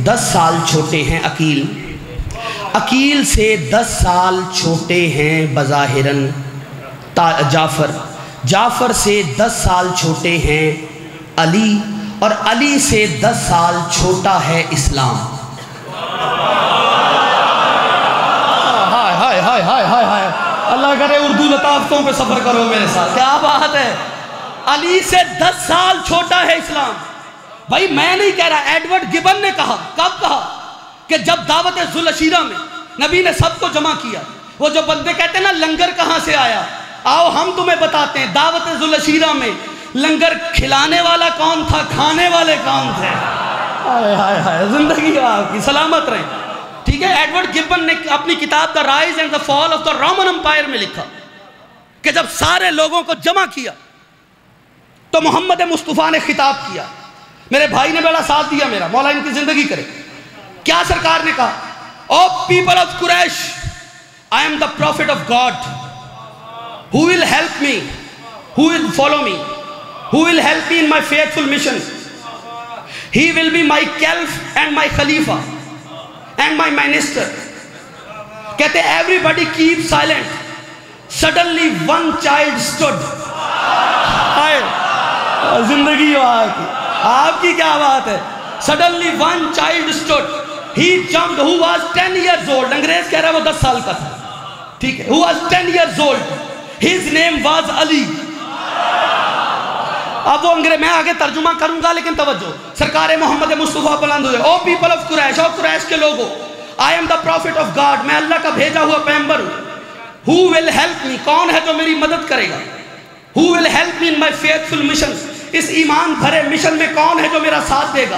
10 سال چھوٹے ہیں عقیل، عقیل سے 10 سال چھوٹے ہیں بظاہراً جعفر، جعفر سے 10 سال چھوٹے ہیں علی، اور علی سے 10 سال چھوٹا ہے اسلام۔ ہائے ہائے ہائے ہائے ہائے ہائے، اللہ کرے اردو لطافتوں پہ سفر کرو میرے ساتھ، کیا بات ہے۔ علی سے 10 سال چھوٹا ہے اسلام۔ بھائی میں نہیں کہہ رہا، ایڈورڈ گبن نے کہا، کب کہا؟ کہ جب دعوت ذوالعشیرہ میں نبی نے سب کو جمع کیا، وہ جو بندے کہتے ہیں نا لنگر کہاں سے آیا، آؤ ہم تمہیں بتاتے ہیں، دعوت ذوالعشیرہ میں لنگر کھلانے والا کون تھا، کھانے والے کون تھے؟ ہائے ہائے ہائے، زندگی آپ کی سلامت رہے، ٹھیک ہے۔ ایڈورڈ گبن نے اپنی کتاب the rise and the fall of the Roman empire میں لکھا کہ جب سارے لوگوں کو جمع کیا تو محمد مصطفیٰ نے خطاب کیا، میرے بھائی نے بڑا ساتھ دیا میرا، مولا ان کی زندگی کرے۔ کیا سرکار نے کہا؟ O people of Quraysh, I am the prophet of God. Who will help me? Who will follow me? Who will help me in my faithful mission? He will be my caliph and my khalifa and my minister. کہتے everybody keep silent. Suddenly one child stood. زندگی ہو آپ کی کیا بات ہے۔ Suddenly one child stood. He jumped, who was 10 years old. انگریز کہہ رہا ہے وہ 10 سال کا تھا، ٹھیک ہے۔ Who was 10 years old. His name was Ali. اب وہ انگریز، میں آگے ترجمہ کروں گا لیکن توجہ، سرکار محمد مصطفیٰ بلند ہوئے۔ او پیپل آف قریش، او قریش کے لوگوں، I am the prophet of God. میں اللہ کا بھیجا ہوا پیغمبر ہوں۔ Who will help me? کون ہے جو میری مدد کرے گا؟ Who will help me in my faithful mission? اس ایمان بھرے مشن میں کون ہے جو میرا ساتھ دے گا؟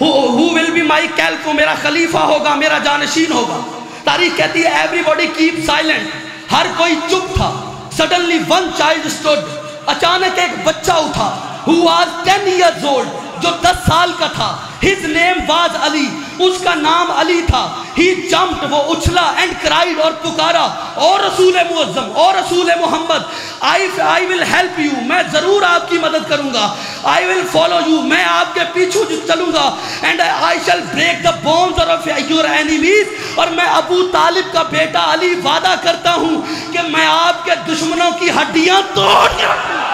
who will be my calco, میرا خلیفہ ہوگا، میرا جانشین ہوگا. تاریخ کہتی ہے everybody keep silent. ہر کوئی چپ تھا. Suddenly one child stood. اچانک ایک بچہ اٹھا. Who was 10 years old. جو 10 سال کا تھا. His name was Ali. اس کا نام علی تھا. He jumped. وہ اچھلا and cried اور پکارا. اور رسول معظم اور رسول محمد. I will help you. میں ضرور آپ کی مدد کروں گا. I will follow you. میں آپ کے پیچھے چلوں گا. And I shall break the bones of your enemies. اور میں ابو طالب کا بیٹا علی وعدہ کرتا ہوں کہ میں آپ کے دشمنوں کی ہڈیاں توڑ کے رکھوں گا.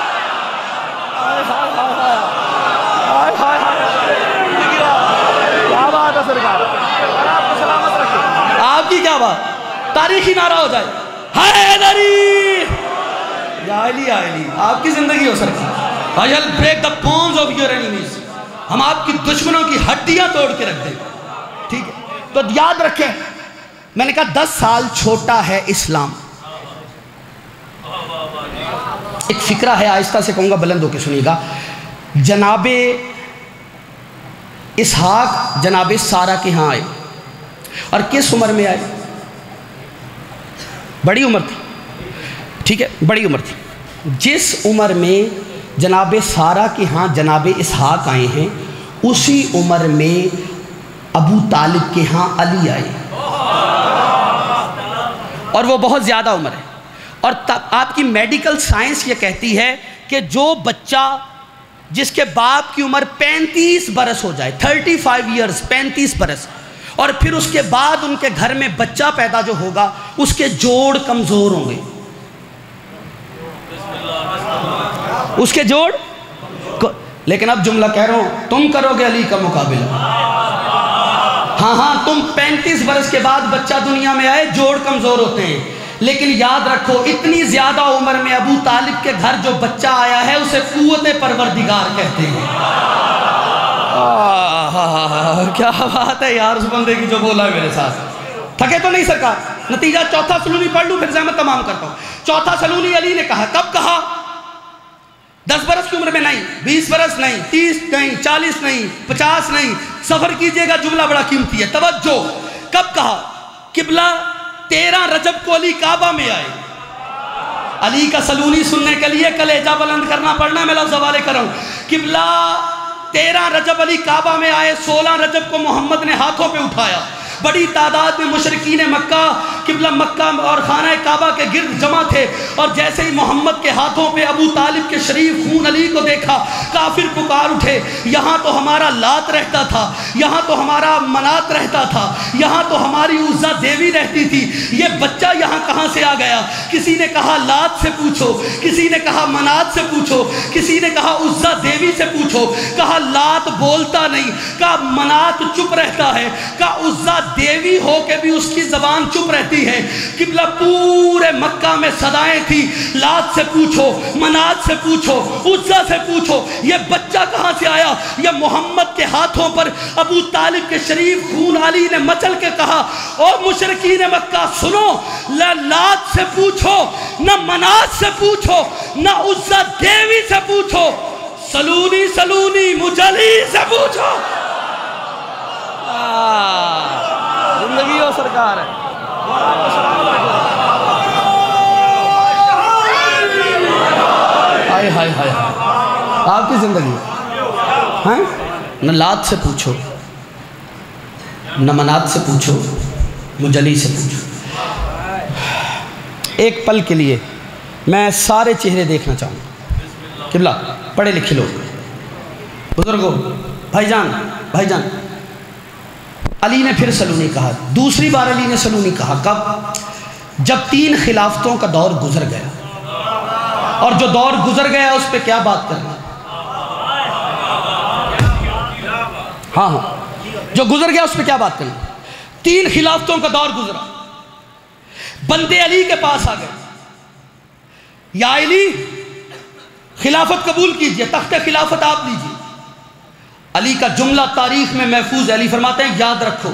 آپ کی کیا بات؟ تاریخی نعرہ ہو جائے حیدری یا علی یا علی. آپ کی زندگی ہو سکتی. I shall break the bones of your enemies. ہم آپ کی دشمنوں کی ہڈیاں توڑ کے رکھ دیں. ٹھیک ہے، تو یاد رکھیں، میں نے کہا 10 سال چھوٹا ہے اسلام. ایک فکرہ ہے، آہستہ سے کہوں گا، بلند ہو کے سنیے گا. جناب اسحاق جناب سارہ کے ہاں آئے، اور کس عمر میں آئے؟ بڑی عمر تھی. ٹھیک ہے، بڑی عمر تھی. جس عمر میں جناب سارہ کے ہاں جناب اسحاق آئے ہیں، اسی عمر میں ابو طالب کے ہاں علی آئے، اور وہ بہت زیادہ عمر ہے. اور آپ کی میڈیکل سائنس یہ کہتی ہے کہ جو بچہ جس کے باپ کی عمر 35 برس ہو جائے، 35 ایئرز، 35 برس، اور پھر اس کے بعد ان کے گھر میں بچہ پیدا جو ہوگا، اس کے جوڑ کمزور ہوں گے. اس کے جوڑ. لیکن اب جملہ کہہ رہا ہوں، تم کرو گے علی کا مقابلہ. ہاں تم 35 برس کے بعد بچہ دنیا میں آئے، جوڑ کمزور ہوتے ہیں. لیکن یاد رکھو، اتنی زیادہ عمر میں ابو طالب کے گھر جو بچہ آیا ہے اسے قوت پروردگار کہتے ہیں. کیا بات ہے یار اس بندے کی جو بولا ہے میرے ساتھ. تھکے تو نہیں سرکار؟ نتیجہ چوتھا سلونی پڑھ لوں پھر زحمت تمام کرتا ہوں. چوتھا سلونی علی نے کہا. کب کہا؟ 10 برس کی عمر میں نہیں، 20 برس نہیں، 30 نہیں، 40 نہیں، 50 نہیں. سفر کیجئے گا، جملہ بڑا قیمتی ہے، توجہ. کب کہا؟ قبلہ 13 رجب کو علی کعبہ میں آئے. علی کا سلونی سننے کے لیے کلیجہ بلند کرنا پڑنا، میں لفظ حوالے کر رہا ہوں. قبلہ 13 رجب علی کعبہ میں آئے. 16 رجب کو محمد نے ہاتھوں پہ اٹھایا. بڑی تعداد میں مشرکین مکہ قبلہ مکہ اور خانہ کعبہ کے گرد جمع تھے، اور جیسے ہی محمد کے ہاتھوں پہ ابو طالب کے شریف خون علی کو دیکھا، کافر پکار اٹھے، یہاں تو ہمارا لات رہتا تھا، یہاں تو ہمارا منات رہتا تھا، یہاں تو ہماری عزا دیوی رہتی تھی، یہ بچہ یہاں کہاں سے آ گیا؟ کسی نے کہا لات سے پوچھو، کسی نے کہا منات سے پوچھو، کسی نے کہا عزا دیوی سے پوچھو. کہا لات بولتا نہیں، کہا منات چپ رہتا ہے، کہا عزا دیوی ہو کے بھی اس کی زبان چپ رہتی ہے. قبلہ پورے مکہ میں صدائیں تھی، لات سے پوچھو، منات سے پوچھو، عزا سے پوچھو. یہ بچہ کہاں سے آیا؟ یہ محمد کے ہاتھوں پر ابو طالب کے شریف خون علی نے مچل کے کہا، اور مشرکین مکہ سنو، نہ لات سے پوچھو، نہ منات سے پوچھو، نہ عزا دیوی سے پوچھو، سلونی سلونی مجلی سے پوچھو. زندگی ہو سرکار ہے. ہائے ہائے ہائے، آپ کی زندگی ہاں. نہ لات سے پوچھو، نہ منات سے پوچھو، مجلی سے پوچھو. ایک پل کے لیے میں سارے چہرے دیکھنا چاہوں گا. قبلہ پڑھے لکھے لوگ، بزرگوں، بھائی جان. علی نے پھر سلونی کہا. دوسری بار علی نے سلونی کہا. کب؟ جب 3 خلافتوں کا دور گزر گیا. اور جو دور گزر گیا اس پہ کیا بات کرنا؟ ہاں جو گزر گیا اس پہ کیا بات کرنا؟ 3 خلافتوں کا دور گزرا. بندے علی کے پاس آ گئے. یا علی خلافت قبول کیجئے، تخت خلافت آپ لیجئے. علی کا جملہ تاریخ میں محفوظ ہے. علی فرماتے ہیں یاد رکھو،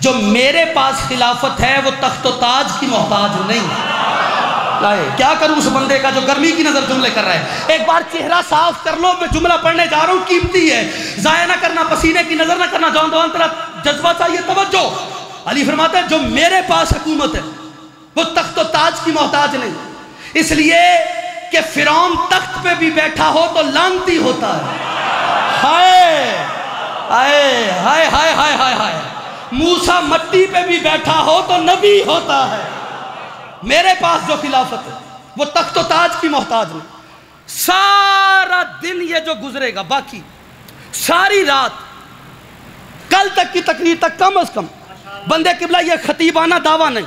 جو میرے پاس خلافت ہے وہ تخت و تاج کی محتاج نہیں. کیا کروں اس بندے کا جو گرمی کی نظر جملے کر رہا ہے؟ ایک بار چہرہ صاف کر لو، میں جملہ پڑھنے جا رہا ہوں، قیمتی ہے، ضائع نہ کرنا، پسینے کی نظر نہ کرنا، جان تیرا جذبہ چاہیے، توجہ۔ علی فرماتا ہے جو میرے پاس حکومت ہے وہ تخت و تاج کی محتاج نہیں، اس لیے کہ فرعون تخت پہ بھی بیٹھا ہو تو لعنتی ہوتا ہے۔ ہائے ہائے ہائے ہائے ہائے ہائے ہائے، موسیٰ مٹی پہ بھی بیٹھا ہو تو نبی ہوتا ہے۔ میرے پاس جو خلافت ہے وہ تخت و تاج کی محتاج نہیں۔ سارا دن یہ جو گزرے گا، باقی ساری رات کل تک کی تقریر تک کم از کم بندے قبلہ یہ خطیبانہ دعویٰ نہیں،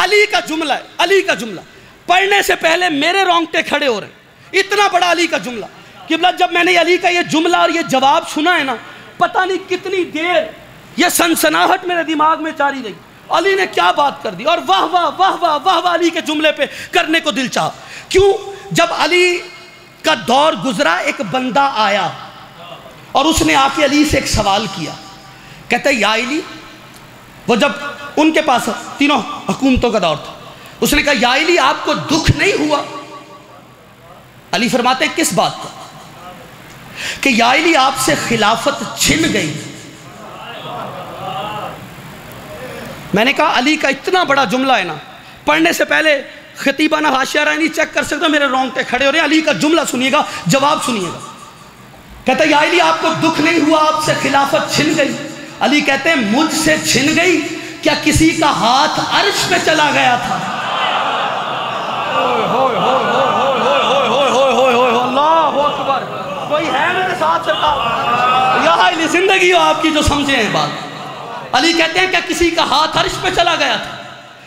علی کا جملہ ہے، علی کا جملہ پڑھنے سے پہلے میرے رونگٹے کھڑے ہو رہے ہیں، اتنا بڑا علی کا جملہ۔ قبلہ جب میں نے علی کا یہ جملہ اور یہ جواب سنا ہے نا، پتہ نہیں کتنی دیر یہ سنسناہٹ میرے دماغ میں جاری رہی، علی نے کیا بات کر دی، اور واہ واہ واہ واہ واہ واہ علی کے جملے پہ کرنے کو دل چاہا۔ کیوں؟ جب علی کا دور گزرا، ایک بندہ آیا اور اس نے آ کے علی سے ایک سوال کیا، کہتا ہے یا علی، وہ جب ان کے پاس تینوں حکومتوں کا دور تھا، اس نے کہا یا علی آپ کو دکھ نہیں ہوا؟ علی فرماتے ہیں کس بات کا؟ کہ یا علی آپ سے خلافت چھن گئی۔ میں نے کہا علی کا اتنا بڑا جملہ ہے نا، پڑھنے سے پہلے خطیبانہ حاشیہ رائنی چیک کر سکتا، میرے رونگٹے کھڑے ہو رہے ہیں۔ علی کا جملہ سنیے گا، جواب سنیے گا۔ کہتا ہے یا علی آپ کو دکھ نہیں ہوا آپ سے خلافت چھن گئی؟ علی کہتے ہیں مجھ سے چھن گئی، کیا کسی کا ہاتھ عرش پہ چلا گیا تھا؟ اللہ اکبر، کوئی ہے میرے ساتھ سرکار؟ یا علی زندگی ہو آپ کی جو سمجھے ہیں بات۔ علی کہتے ہیں کہ کسی کا ہاتھ عرش پہ چلا گیا تھا،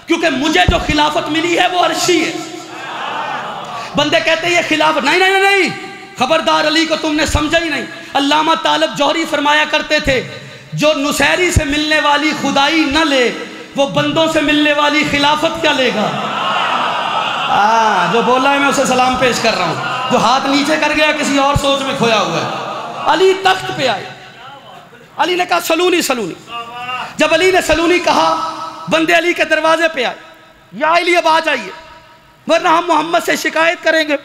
کیونکہ مجھے جو خلافت ملی ہے وہ عرشی ہے۔ بندے کہتے ہیں یہ خلافت نہیں نہیں نہیں، خبردار علی کو تم نے سمجھا ہی نہیں۔ علامہ طالب جوہری فرمایا کرتے تھے جو نصیری سے ملنے والی خدائی نہ لے، وہ بندوں سے ملنے والی خلافت کیا لے گا؟ جو بولا ہے میں اسے سلام پیش کر رہا ہوں، جو ہاتھ نیچے کر گیا کسی اور سوچ میں کھویا ہوا ہے۔ علی تخت پہ آئے، علی نے کہا سلونی سلونی۔ جب علی نے سلونی کہا، بندے علی کے دروازے پہ آئے، یا علی اب آ جائیے ورنہ ہم محمد سے شکایت کریں گے،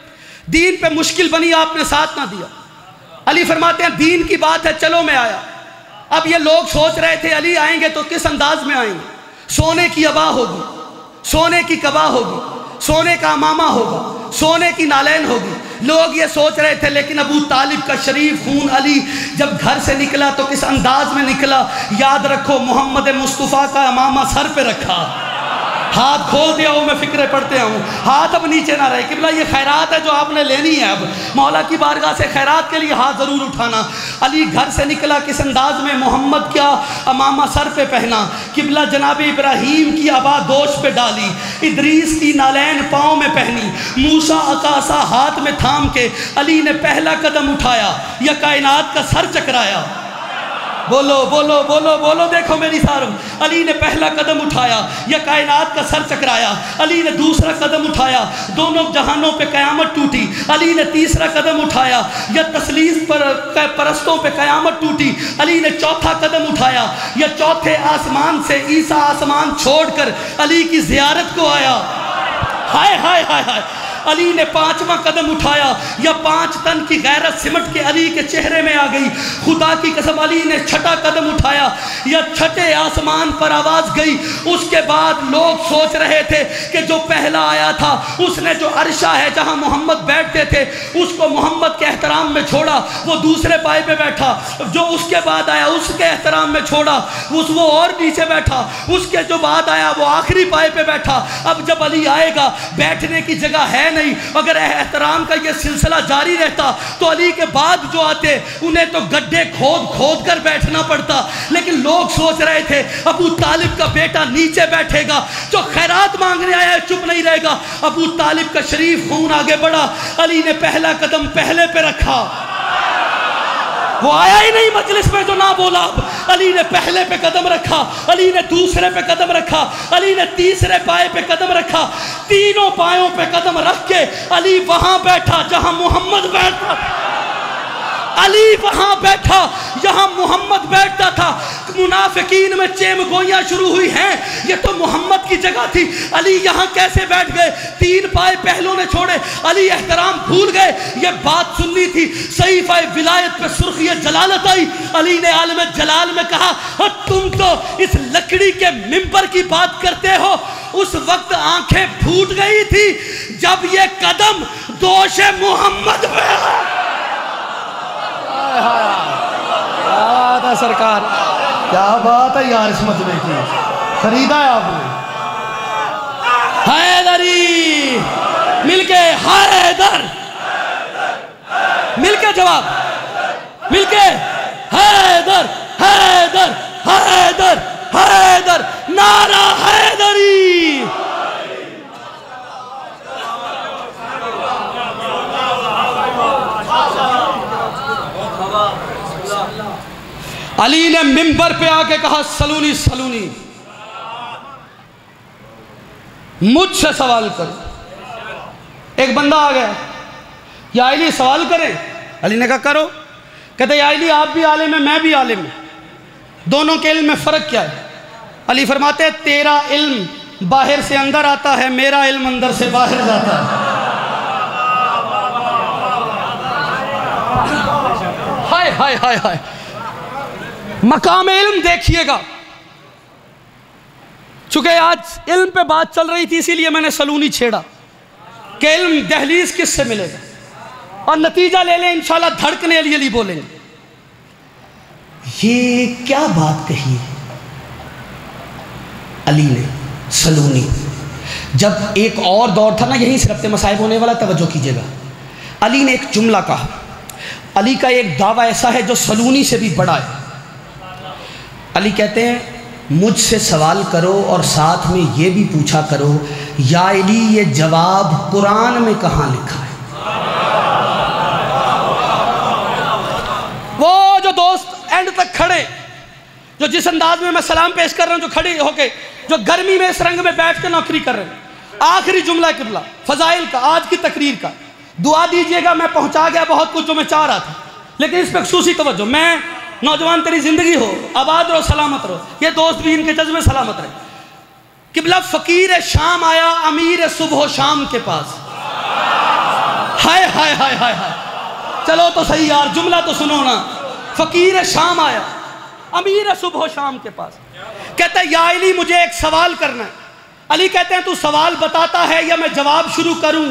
دین پہ مشکل بنی آپ نے ساتھ نہ دیا۔ علی فرماتے ہیں دین کی بات ہے، چلو میں آیا۔ اب یہ لوگ سوچ رہے تھے علی آئیں گے تو کس انداز میں آئیں گے؟ سونے کی عبا ہوگی، سونے کی قبا ہوگی، سونے کا امامہ ہوگا، سونے کی نالین ہوگی۔ لوگ یہ سوچ رہے تھے، لیکن ابو طالب کا شریف خون علی جب گھر سے نکلا تو کس انداز میں نکلا؟ یاد رکھو محمد مصطفیٰ کا امامہ سر پہ رکھا، ہاتھ کھول دیا ہوں، میں فکرے پڑھتے ہوں، ہاتھ اب نیچے نہ رہے۔ قبلہ یہ خیرات ہے جو آپ نے لینی ہے، اب مولا کی بارگاہ سے خیرات کے لیے ہاتھ ضرور اٹھانا۔ علی گھر سے نکلا کس انداز میں؟ محمد کیا امامہ سر پہ پہنا، قبلہ جناب ابراہیم کی عبا دوش پہ ڈالی، ادریس کی نالین پاؤں میں پہنی، موسیٰ عکاسہ ہاتھ میں تھام کے علی نے پہلا قدم اٹھایا، یا کائنات کا سر چکرایا۔ بولو بولو بولو بولو، دیکھو میری سارم، علی نے پہلا قدم اٹھایا، یا کائنات کا سر چکرایا۔ علی نے دوسرا قدم اٹھایا، دونوں جہانوں پہ قیامت ٹوٹی۔ علی نے تیسرا قدم اٹھایا، یا تثلیث پرستوں پہ قیامت ٹوٹی۔ علی نے چوتھا قدم اٹھایا، یا چوتھے آسمان سے عیسیٰ آسمان چھوڑ کر علی کی زیارت کو آیا۔ ہائے ہائے ہائے ہائے، علی نے پانچواں قدم اٹھایا، یا 5 تن کی غیرت سمٹ کے علی کے چہرے میں آ گئی۔ خدا کی قسم علی نے چھٹا قدم اٹھایا، یا چھٹے آسمان پر آواز گئی۔ اس کے بعد لوگ سوچ رہے تھے کہ جو پہلا آیا تھا اس نے جو عرشہ ہے جہاں محمد بیٹھتے تھے اس کو محمد کے احترام میں چھوڑا، وہ دوسرے پائے پہ بیٹھا۔ جو اس کے بعد آیا اس کے احترام میں چھوڑا، وہ اور نیچے بیٹھا۔ اس کے جو بعد آیا وہ آخری پائے پہ بیٹھا۔ اب جب علی آئے گا بیٹھنے کی جگہ ہے نہیں، اگر احترام کا یہ سلسلہ جاری رہتا تو علی کے بعد جو آتے انہیں تو گڈھے کھود کھود کر بیٹھنا پڑتا، لیکن لوگ سوچ رہے تھے ابو طالب کا بیٹا نیچے بیٹھے گا، جو خیرات مانگنے آیا ہے چپ نہیں رہے گا۔ ابو طالب کا شریف خون آگے بڑھا، علی نے پہلا قدم پہلے پہ رکھا، وہ آیا ہی نہیں مجلس میں جو نہ بولا۔ علی نے پہلے پہ قدم رکھا، علی نے دوسرے پہ قدم رکھا، علی نے تیسرے پائے پہ قدم رکھا۔ تینوں پایوں پہ قدم رکھ کے علی وہاں بیٹھا جہاں محمد بیٹھا۔ علی وہاں بیٹھا یہاں محمد بیٹھتا تھا. منافقین میں چیم گوئیاں شروع ہوئی ہیں, یہ تو محمد کی جگہ تھی, علی یہاں کیسے بیٹھ گئے؟ 3 پائے پہلوں نے چھوڑے, علی احترام بھول گئے. یہ بات سننی تھی, صحیفہ ولایت پہ سرخی جلالت آئی. علی نے عالم جلال میں کہا تم تو اس لکڑی کے منبر کی بات کرتے ہو, اس وقت آنکھیں پھوٹ گئی تھی جب یہ قدم دوش محمد پہ. کیا بات ہے سرکار, کیا بات ہے یار, اس مجمع کی خریدا ہے آپ نے. حیدری مل کے, حیدر مل کے جواب, مل کے حیدر حیدر حیدر حیدر, نعرہ حیدری. علی نے منبر پہ آ کے کہا سلونی سلونی, مجھ سے سوال کر. ایک بندہ آ گیا, یا علی سوال کریں؟ علی نے کہا کرو. کہتے یا علی آپ بھی عالم ہیں میں بھی عالم ہوں, دونوں کے علم میں فرق کیا ہے؟ علی فرماتے تیرا علم باہر سے اندر آتا ہے, میرا علم اندر سے باہر جاتا ہے. ہائے ہائے ہائے ہائے, مقام علم دیکھیے گا. چونکہ آج علم پہ بات چل رہی تھی اسی لیے میں نے سلونی چھیڑا کہ علم دہلیز کس سے ملے گا, اور نتیجہ لے لیں انشاءاللہ دھڑکنے علی علی بولیں گے. یہ کیا بات کہی علی نے سلونی؟ جب ایک اور دور تھا نا یہیں سے ربط مصائب ہونے والا, توجہ کیجئے گا. علی نے ایک جملہ کہا, علی کا ایک دعویٰ ایسا ہے جو سلونی سے بھی بڑا ہے. علی کہتے ہیں مجھ سے سوال کرو اور ساتھ میں یہ بھی پوچھا کرو یا علی یہ جواب قرآن میں کہاں لکھا ہے؟ وہ جو دوست اینڈ تک کھڑے, جو جس انداز میں سلام پیش کر رہا ہوں, جو کھڑے ہو کے جو گرمی میں اس رنگ میں بیٹھ کے نوکری کر رہے ہیں, آخری جملہ قبلہ فضائل کا, آج کی تقریر کا, دعا دیجئے گا. میں پہنچا گیا بہت کچھ جو میں چاہ رہا تھا, لیکن اس پہ خصوصی توجہ. میں نوجوان تیری زندگی ہو, آباد رہو, سلامت رہو, یہ دوست بھی ان کے جذبے سلامت رہے. قبلہ فقیر شام آیا امیر صبح و شام کے پاس. ہائے ہائے ہائے ہائے ہائے, چلو تو صحیح یار, جملہ تو سنو نا. فقیر شام آیا امیر صبح و شام کے پاس, کہتا ہے یا علی مجھے ایک سوال کرنا ہے. علی کہتے ہیں تو سوال بتاتا ہے یا میں جواب شروع کروں؟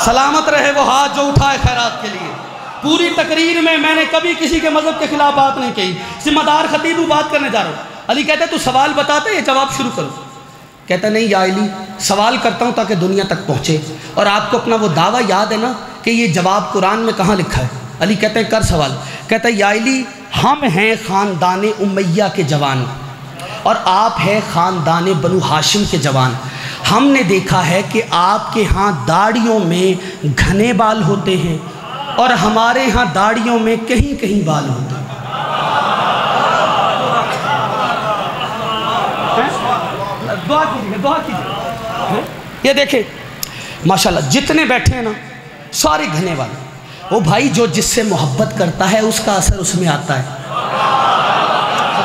سلامت رہے وہ ہاتھ جو اٹھائے خیرات کے لیے. پوری تقریر میں میں نے کبھی کسی کے مذہب کے خلاف بات نہیں کہی, ذمہ دار خطیب ہوں, بات کرنے جا رہا ہوں. علی کہتے ہیں تو سوال بتاتا ہے یا جواب شروع کروں؟ کہتا نہیں یا علی سوال کرتا ہوں تاکہ دنیا تک پہنچے, اور آپ کو اپنا وہ دعویٰ یاد ہے نا کہ یہ جواب قرآن میں کہاں لکھا ہے؟ علی کہتے ہیں کر سوال. کہتا ہے یا علی ہم ہیں خاندان امیہ کے جوان اور آپ ہیں خاندان بنو ہاشم کے جوان. ہم نے دیکھا ہے کہ آپ کے ہاں داڑھیوں میں گھنے بال ہوتے ہیں اور ہمارے ہاں داڑھیوں میں کہیں کہیں بال ہوتے ہیں. دعا کیجیے, دعا کیجیے. یہ دیکھیں ماشاءاللہ جتنے بیٹھے ہیں نا سارے گھنے والے. وہ بھائی جو جس سے محبت کرتا ہے اس کا اثر اس میں آتا ہے.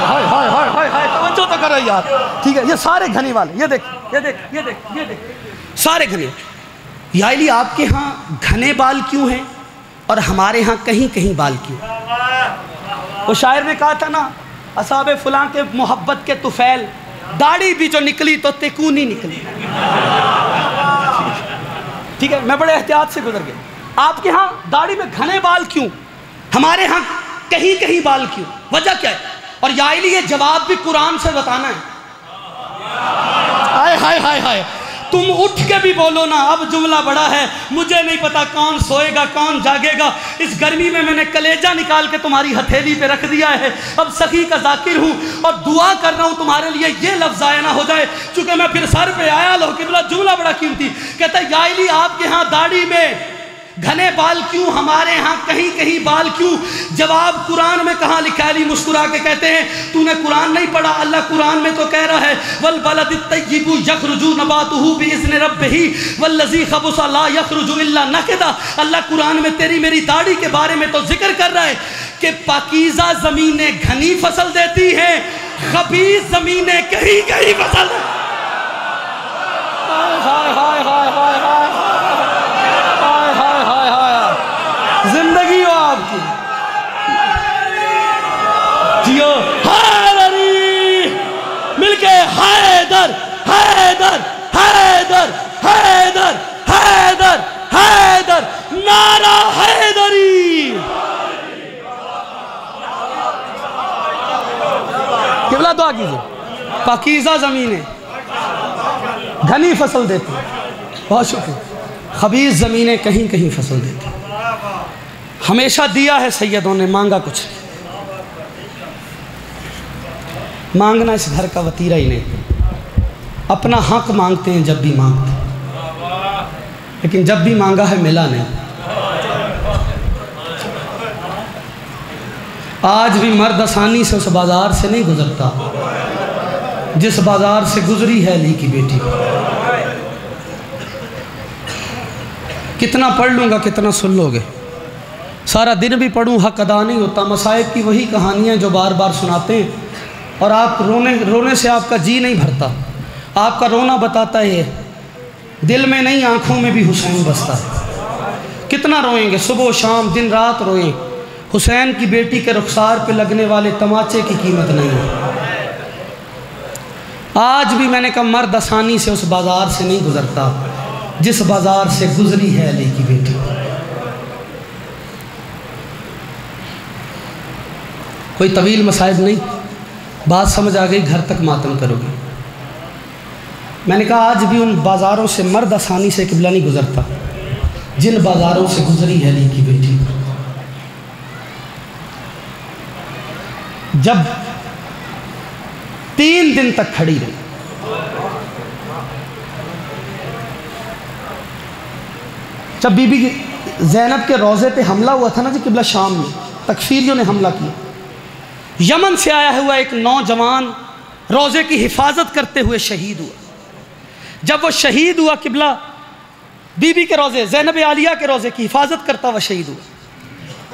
ہائے ہائے ہائے ہائے ہائے, توجہ تو کرو یار. ٹھیک ہے, یہ سارے گھنے والے, یہ دیکھ یہ دیکھ یہ دیکھ یہ دیکھ, سارے گھنے. یا علی آپ کے ہاں گھنے بال کیوں ہیں اور ہمارے ہاں کہیں کہیں بال کیوں؟ وہ شاعر نے کہا تھا نا اصحاب فلاں کے محبت کے طفیل, داڑھی بھی جو نکلی تو تکونی نکلی. ٹھیک ہے, میں بڑے احتیاط سے گزر گیا. آپ کے ہاں داڑھی میں گھنے بال کیوں, ہمارے ہاں کہیں کہیں بال کیوں, وجہ کیا ہے؟ اور یا علی یہ جواب بھی قرآن سے بتانا ہے. ہائے ہائے ہائے ہائے, تم اٹھ کے بھی بولو نا, اب جملہ بڑا ہے, مجھے نہیں پتا کون سوئے گا کون جاگے گا. اس گرمی میں نے کلیجہ نکال کے تمہاری ہتھیلی پہ رکھ دیا ہے. اب سخی کا ذاکر ہوں اور دعا کر رہا ہوں تمہارے لیے یہ لفظ ضائع نہ ہو جائے, چونکہ میں پھر سر پہ آیا لو قبلہ, جملہ بڑا قیمتی. کہتا ہے یا علی آپ کے ہاں داڑھی میں گھنے بال کیوں ہمارے ہاں کہیں کہیں بال کیوں؟ جواب قرآن میں کہاں لکھا ہے؟ علی مسکرا کے کہتے ہیں تو نے قرآن نہیں پڑھا؟ اللہ قرآن میں تو کہہ رہا ہے والبلد الطیب یخرج نباتہ باذن ربہ والذی خبث لا یخرج الا نکدا۔ اللہ قرآن میں تیری میری داڑھی کے بارے میں تو ذکر کر رہا ہے کہ پاکیزہ زمینیں گھنی فصل دیتی ہیں، خبیث زمینیں کہیں کہیں فصل دیتی ہیں۔ زندگی ہو آپ کی جیو حیدری مل کے حیدر حیدر حیدر حیدر حیدر حیدر نعرہ حیدری۔ قبلہ دعا کیجئے۔ پاکیزہ زمینیں گھنی فصل دیتی، بہت شکریہ، خبیث زمینیں کہیں کہیں فصل دیتی۔ ہمیشہ دیا ہے سیدوں نے، مانگا کچھ نہیں، مانگنا اس گھر کا وتیرہ ہی نہیں۔ اپنا حق مانگتے ہیں جب بھی مانگتے ہیں، لیکن جب بھی مانگا ہے ملا نہیں۔ آج بھی مرد آسانی سے اس بازار سے نہیں گزرتا جس بازار سے گزری ہے علی کی بیٹی۔ کتنا پڑھ لوں گا کتنا سن لو گے، سارا دن بھی پڑھوں حق ادا نہیں ہوتا۔ مصائب کی وہی کہانیاں جو بار بار سناتے ہیں اور آپ رونے سے آپ کا جی نہیں بھرتا۔ آپ کا رونا بتاتا ہے دل میں نہیں آنکھوں میں بھی حسین بستا ہے۔ کتنا روئیں گے، صبح و شام دن رات روئیں، حسین کی بیٹی کے رخسار پہ لگنے والے تماچے کی قیمت نہیں ہے۔ آج بھی میں نے کہا مرد آسانی سے اس بازار سے نہیں گزرتا جس بازار سے گزری ہے علی کی بیٹی۔ کوئی طویل مصائب نہیں، بات سمجھ آ گئی، گھر تک ماتم کرو گے۔ میں نے کہا آج بھی ان بازاروں سے مرد آسانی سے قبلہ نہیں گزرتا جن بازاروں سے گزری ہے علی کی بیٹی۔ جب 3 دن تک کھڑی رہی، جب بی بی زینب کے روضے پہ حملہ ہوا تھا نا جی قبلہ شام میں، تکفیریوں نے حملہ کیا، یمن سے آیا ہوا ایک نوجوان روضے کی حفاظت کرتے ہوئے شہید ہوا۔ جب وہ شہید ہوا قبلہ بی بی کے روضے، زینب عالیہ کے روضے کی حفاظت کرتا ہوا شہید ہوا۔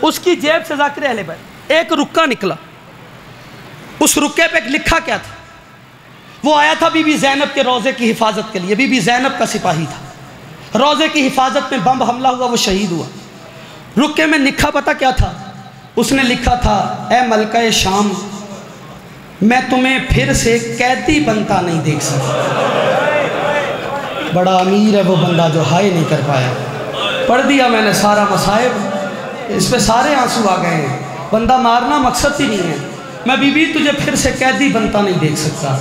اس کی جیب سے ذاکر اہل بیت ایک رکہ نکلا، اس رکے پہ لکھا کیا تھا؟ وہ آیا تھا بی بی زینب کے روضے کی حفاظت کے لیے، بی بی زینب کا سپاہی تھا، روضے کی حفاظت میں بم حملہ ہوا، وہ شہید ہوا۔ رکے میں لکھا پتہ کیا تھا؟ اس نے لکھا تھا اے ملکہ شام، میں تمہیں پھر سے قیدی بنتا نہیں دیکھ سکتا۔ بڑا امیر ہے وہ بندہ جو ہائے نہیں کر پایا۔ پڑھ دیا میں نے سارا مصائب، اس پہ سارے آنسو آ گئے ہیں۔ بندہ مارنا مقصد ہی نہیں ہے۔ میں بی بی تجھے پھر سے قیدی بنتا نہیں دیکھ سکتا۔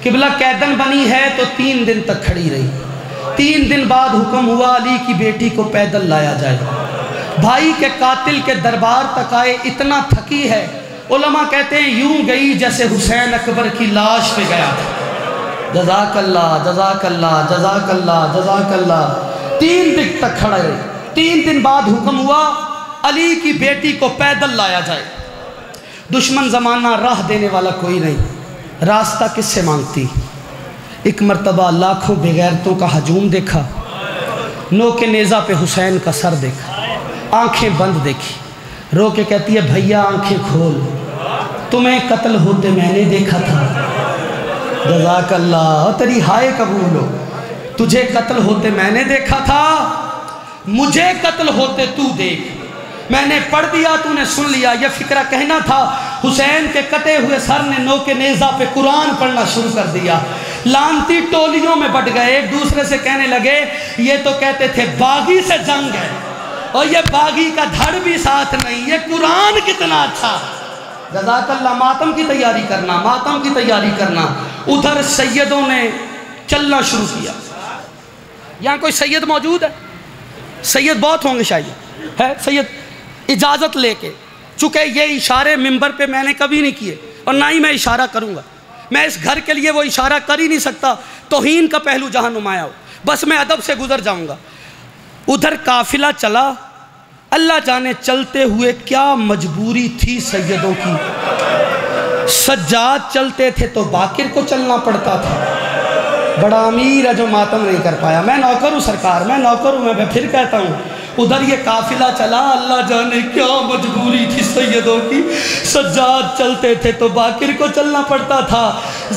قبلہ قیدن بنی ہے تو 3 دن تک کھڑی رہی۔ 3 دن بعد حکم ہوا علی کی بیٹی کو پیدل لایا جائے۔ بھائی کے قاتل کے دربار تک آئے، اتنا تھکی ہے، علماء کہتے ہیں یوں گئی جیسے حسین اکبر کی لاش پہ گیا تھا۔ جزاک اللہ جزاک اللہ جزاک اللہ جزاک اللہ۔ 3 دن تک کھڑا رہی۔ 3 دن بعد حکم ہوا علی کی بیٹی کو پیدل لایا جائے۔ دشمن زمانہ راہ دینے والا کوئی نہیں، راستہ کس سے مانگتی؟ ایک مرتبہ لاکھوں بغیرتوں کا ہجوم دیکھا، نو کے نیزہ پہ حسین کا سر دیکھا، آنکھیں بند دیکھی، رو کے کہتی ہے بھیا آنکھیں کھول، تمہیں قتل ہوتے میں نے دیکھا تھا۔ جزاک اللہ، تیری ہائے قبول ہو، تجھے قتل ہوتے میں نے دیکھا تھا، مجھے قتل ہوتے تو دیکھ، میں نے پڑھ دیا تو نے سن لیا۔ یہ فکرہ کہنا تھا، حسین کے کٹے ہوئے سر نے نو کے نیزہ پہ قرآن پڑھنا شروع کر دیا۔ لانتی ٹولیوں میں بٹ گئے، ایک دوسرے سے کہنے لگے یہ تو کہتے تھے باغی سے جنگ ہے، اور یہ باغی کا دھڑ بھی ساتھ نہیں، یہ قرآن کتنا اچھا۔ جزاک اللہ۔ ماتم کی تیاری کرنا، ماتم کی تیاری کرنا۔ ادھر سیدوں نے چلنا شروع کیا۔ یہاں کوئی سید موجود ہے؟ سید بہت ہوں گے شاید، ہے سید؟ اجازت لے کے، چونکہ یہ اشارے منبر پہ میں نے کبھی نہیں کیے اور نہ ہی میں اشارہ کروں گا، میں اس گھر کے لیے وہ اشارہ کر ہی نہیں سکتا توہین کا پہلو جہاں نمایاں ہو، بس میں ادب سے گزر جاؤں گا۔ ادھر قافلہ چلا اللہ جانے چلتے ہوئے کیا مجبوری تھی سیدوں کی، سجاد چلتے تھے تو باقر کو چلنا پڑتا تھا۔ بڑا امیر ہے جو ماتم نہیں کر پایا۔ میں نوکر ہوں سرکار، میں نوکر ہوں، میں پھر کہتا ہوں ادھر یہ قافلہ چلا، اللہ جانے کیا مجبوری تھی سیدوں کی، سجاد چلتے تھے تو باقر کو چلنا پڑتا تھا،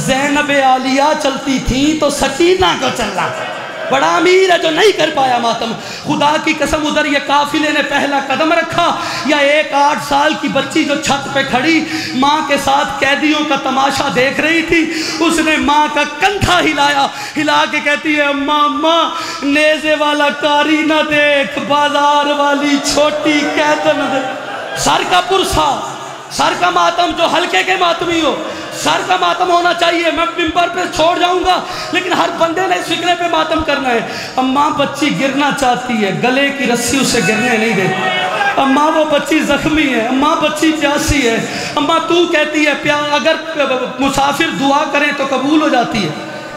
زینب عالیہ چلتی تھی تو سکینہ کو چلنا تھا۔ بڑا امیر ہے جو نہیں کر پایا ماتم۔ خدا کی قسم ادھر یہ قافلے نے پہلا قدم رکھا یا ایک 8 سال کی بچی جو چھت پہ کھڑی ماں کے ساتھ قیدیوں کا تماشا دیکھ رہی تھی، اس نے ماں کا کندھا ہلایا، ہلا کے کہتی ہے اماں اماں نیزے والا کاری نہ دیکھ، بازار والی چھوٹی قیدن دیکھ۔ سر کا پرسا، سر کا ماتم جو ہلکے کے ماتمی ہو، سر کا ماتم ہونا چاہیے۔ میں ممبر پہ چھوڑ جاؤں گا لیکن ہر بندے نے اس فکرے پہ ماتم کرنا ہے۔ اماں بچی گرنا چاہتی ہے، گلے کی رسی اسے گرنے نہیں دیتی۔ اماں وہ بچی زخمی ہے، اماں بچی پیاسی ہے، اماں تو کہتی ہے اگر مسافر دعا کریں تو قبول ہو جاتی ہے،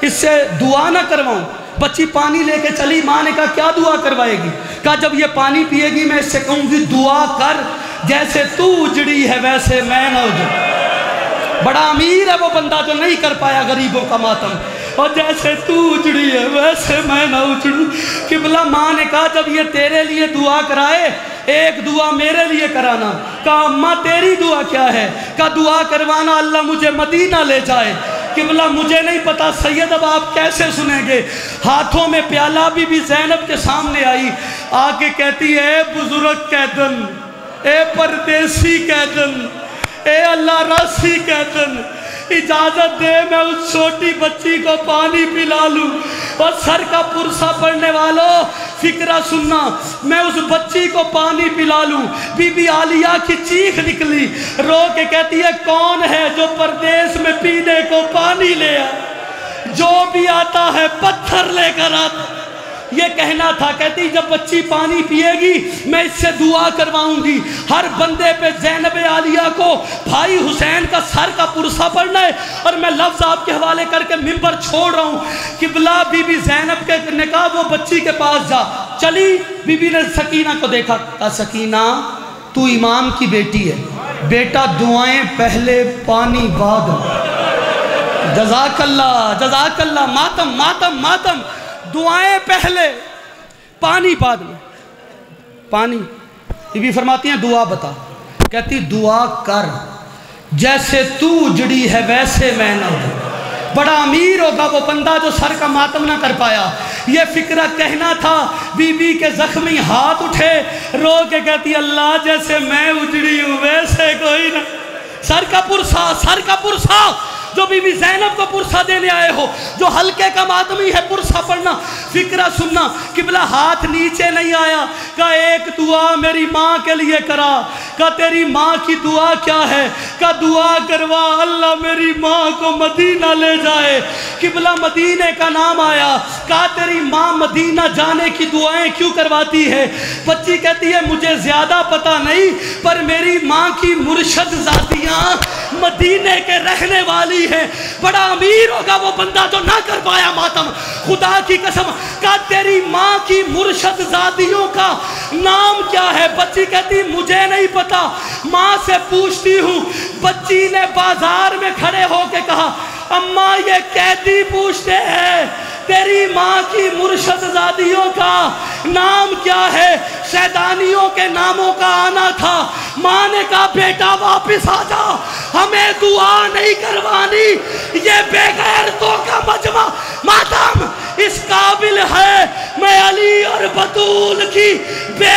اس سے دعا نہ کرواؤں۔ بچی پانی لے کے چلی، ماں نے کہا کیا دعا کروائے گی؟ کہا جب یہ پانی پیے گی میں اس سے کہوں گی دعا کر جیسے تو اجڑی ہے ویسے میں نہ اجڑوں۔ بڑا امیر ہے وہ بندہ جو نہیں کر پایا غریبوں کا ماتم، اور جیسے تو اجڑی ہے ویسے میں نہ اجڑوں۔ قبلہ ماں نے کہا جب یہ تیرے لیے دعا کرائے ایک دعا میرے لیے کرانا۔ کہا اماں تیری دعا کیا ہے؟ کہا دعا کروانا اللہ مجھے مدینہ لے جائے۔ قبلہ مجھے نہیں پتا سید اب آپ کیسے سنیں گے۔ ہاتھوں میں پیالہ بی زینب کے سامنے آئی، آ کے کہتی ہے اے بزرگ قیدن، اے پردیسی قیدن، اے اللہ راسی قیدن، اجازت دے میں اس چھوٹی بچی کو پانی پلا لوں۔ اور سر کا پرسا پڑھنے والوں فکرہ سننا، میں اس بچی کو پانی پلا لوں۔ بی بی عالیہ کی چیخ نکلی، رو کے کہتی ہے کون ہے جو پردیس میں پینے کو پانی لے آئے؟ جو بھی آتا ہے پتھر لے کر آتا۔ یہ کہنا تھا، کہتی جب بچی پانی پیے گی میں اس سے دعا کرواؤں گی۔ ہر بندے پہ زینب عالیہ کو بھائی حسین کا سر کا پرسا پڑھنا ہے، اور میں لفظ آپ کے حوالے کر کے ممبر چھوڑ رہا ہوں۔ قبلہ بی بی زینب کے نے کہا وہ بچی کے پاس جا۔ چلی، بی بی نے سکینہ کو دیکھا، کہا سکینہ تو امام کی بیٹی ہے، بیٹا دعائیں پہلے پانی بعد۔ جزاک اللہ جزاک اللہ، ماتم ماتم ماتم، دعائیں پہلے پانی بعد میں۔ پانی بی بی فرماتی ہیں دعا بتا، کہتی دعا کر جیسے تو اجڑی ہے ویسے میں نہ اجڑوں۔ بڑا امیر ہوگا وہ بندہ جو سر کا ماتم نہ کر پایا۔ یہ فکرہ کہنا تھا، بی بی کے زخمی ہاتھ اٹھے، رو کے کہتی اللہ جیسے میں اجڑی ہوں ویسے کوئی نہ۔ سر کا پرسا، سر کا پرسا جو بی بی زینب کو پرسا دینے آئے ہو، جو ہلکے کا ماتمی ہے پرسا پڑھنا، فکرہ سننا۔ قبلہ ہاتھ نیچے نہیں آیا، کہا ایک دعا میری ماں کے لیے کرا۔ کہا تیری ماں کی دعا کیا ہے؟ کہا دعا کروا اللہ میری ماں کو مدینہ لے جائے۔ قبلہ مدینہ کا نام آیا، کہا تیری ماں مدینہ جانے کی دعائیں کیوں کرواتی ہے؟ بچی کہتی ہے مجھے زیادہ پتہ نہیں، پر میری ماں کی مرشد ذاتیاں مدینہ کے رہنے والی ہے۔ بڑا امیر ہوگا وہ بندہ جو نہ کر پایا ماتم۔ خدا کی قسم، کہا تیری ماں کی مرشد زادیوں کا نام کیا ہے؟ بچی کہتی مجھے نہیں پتا، ماں سے پوچھتی ہوں۔ بچی نے بازار میں کھڑے ہو کے کہا اماں یہ قیدی پوچھتے ہیں تیری ماں کی مرشد زادیوں کا نام کیا ہے؟ شیطانیوں کے ناموں کا آنا تھا۔ ماں نے کہا بیٹا واپس آ جا، ہمیں دعا نہیں کروانی، یہ بے غیرتوں کا مجمع ماتم اس قابل ہے میں علی اور بطول کی بے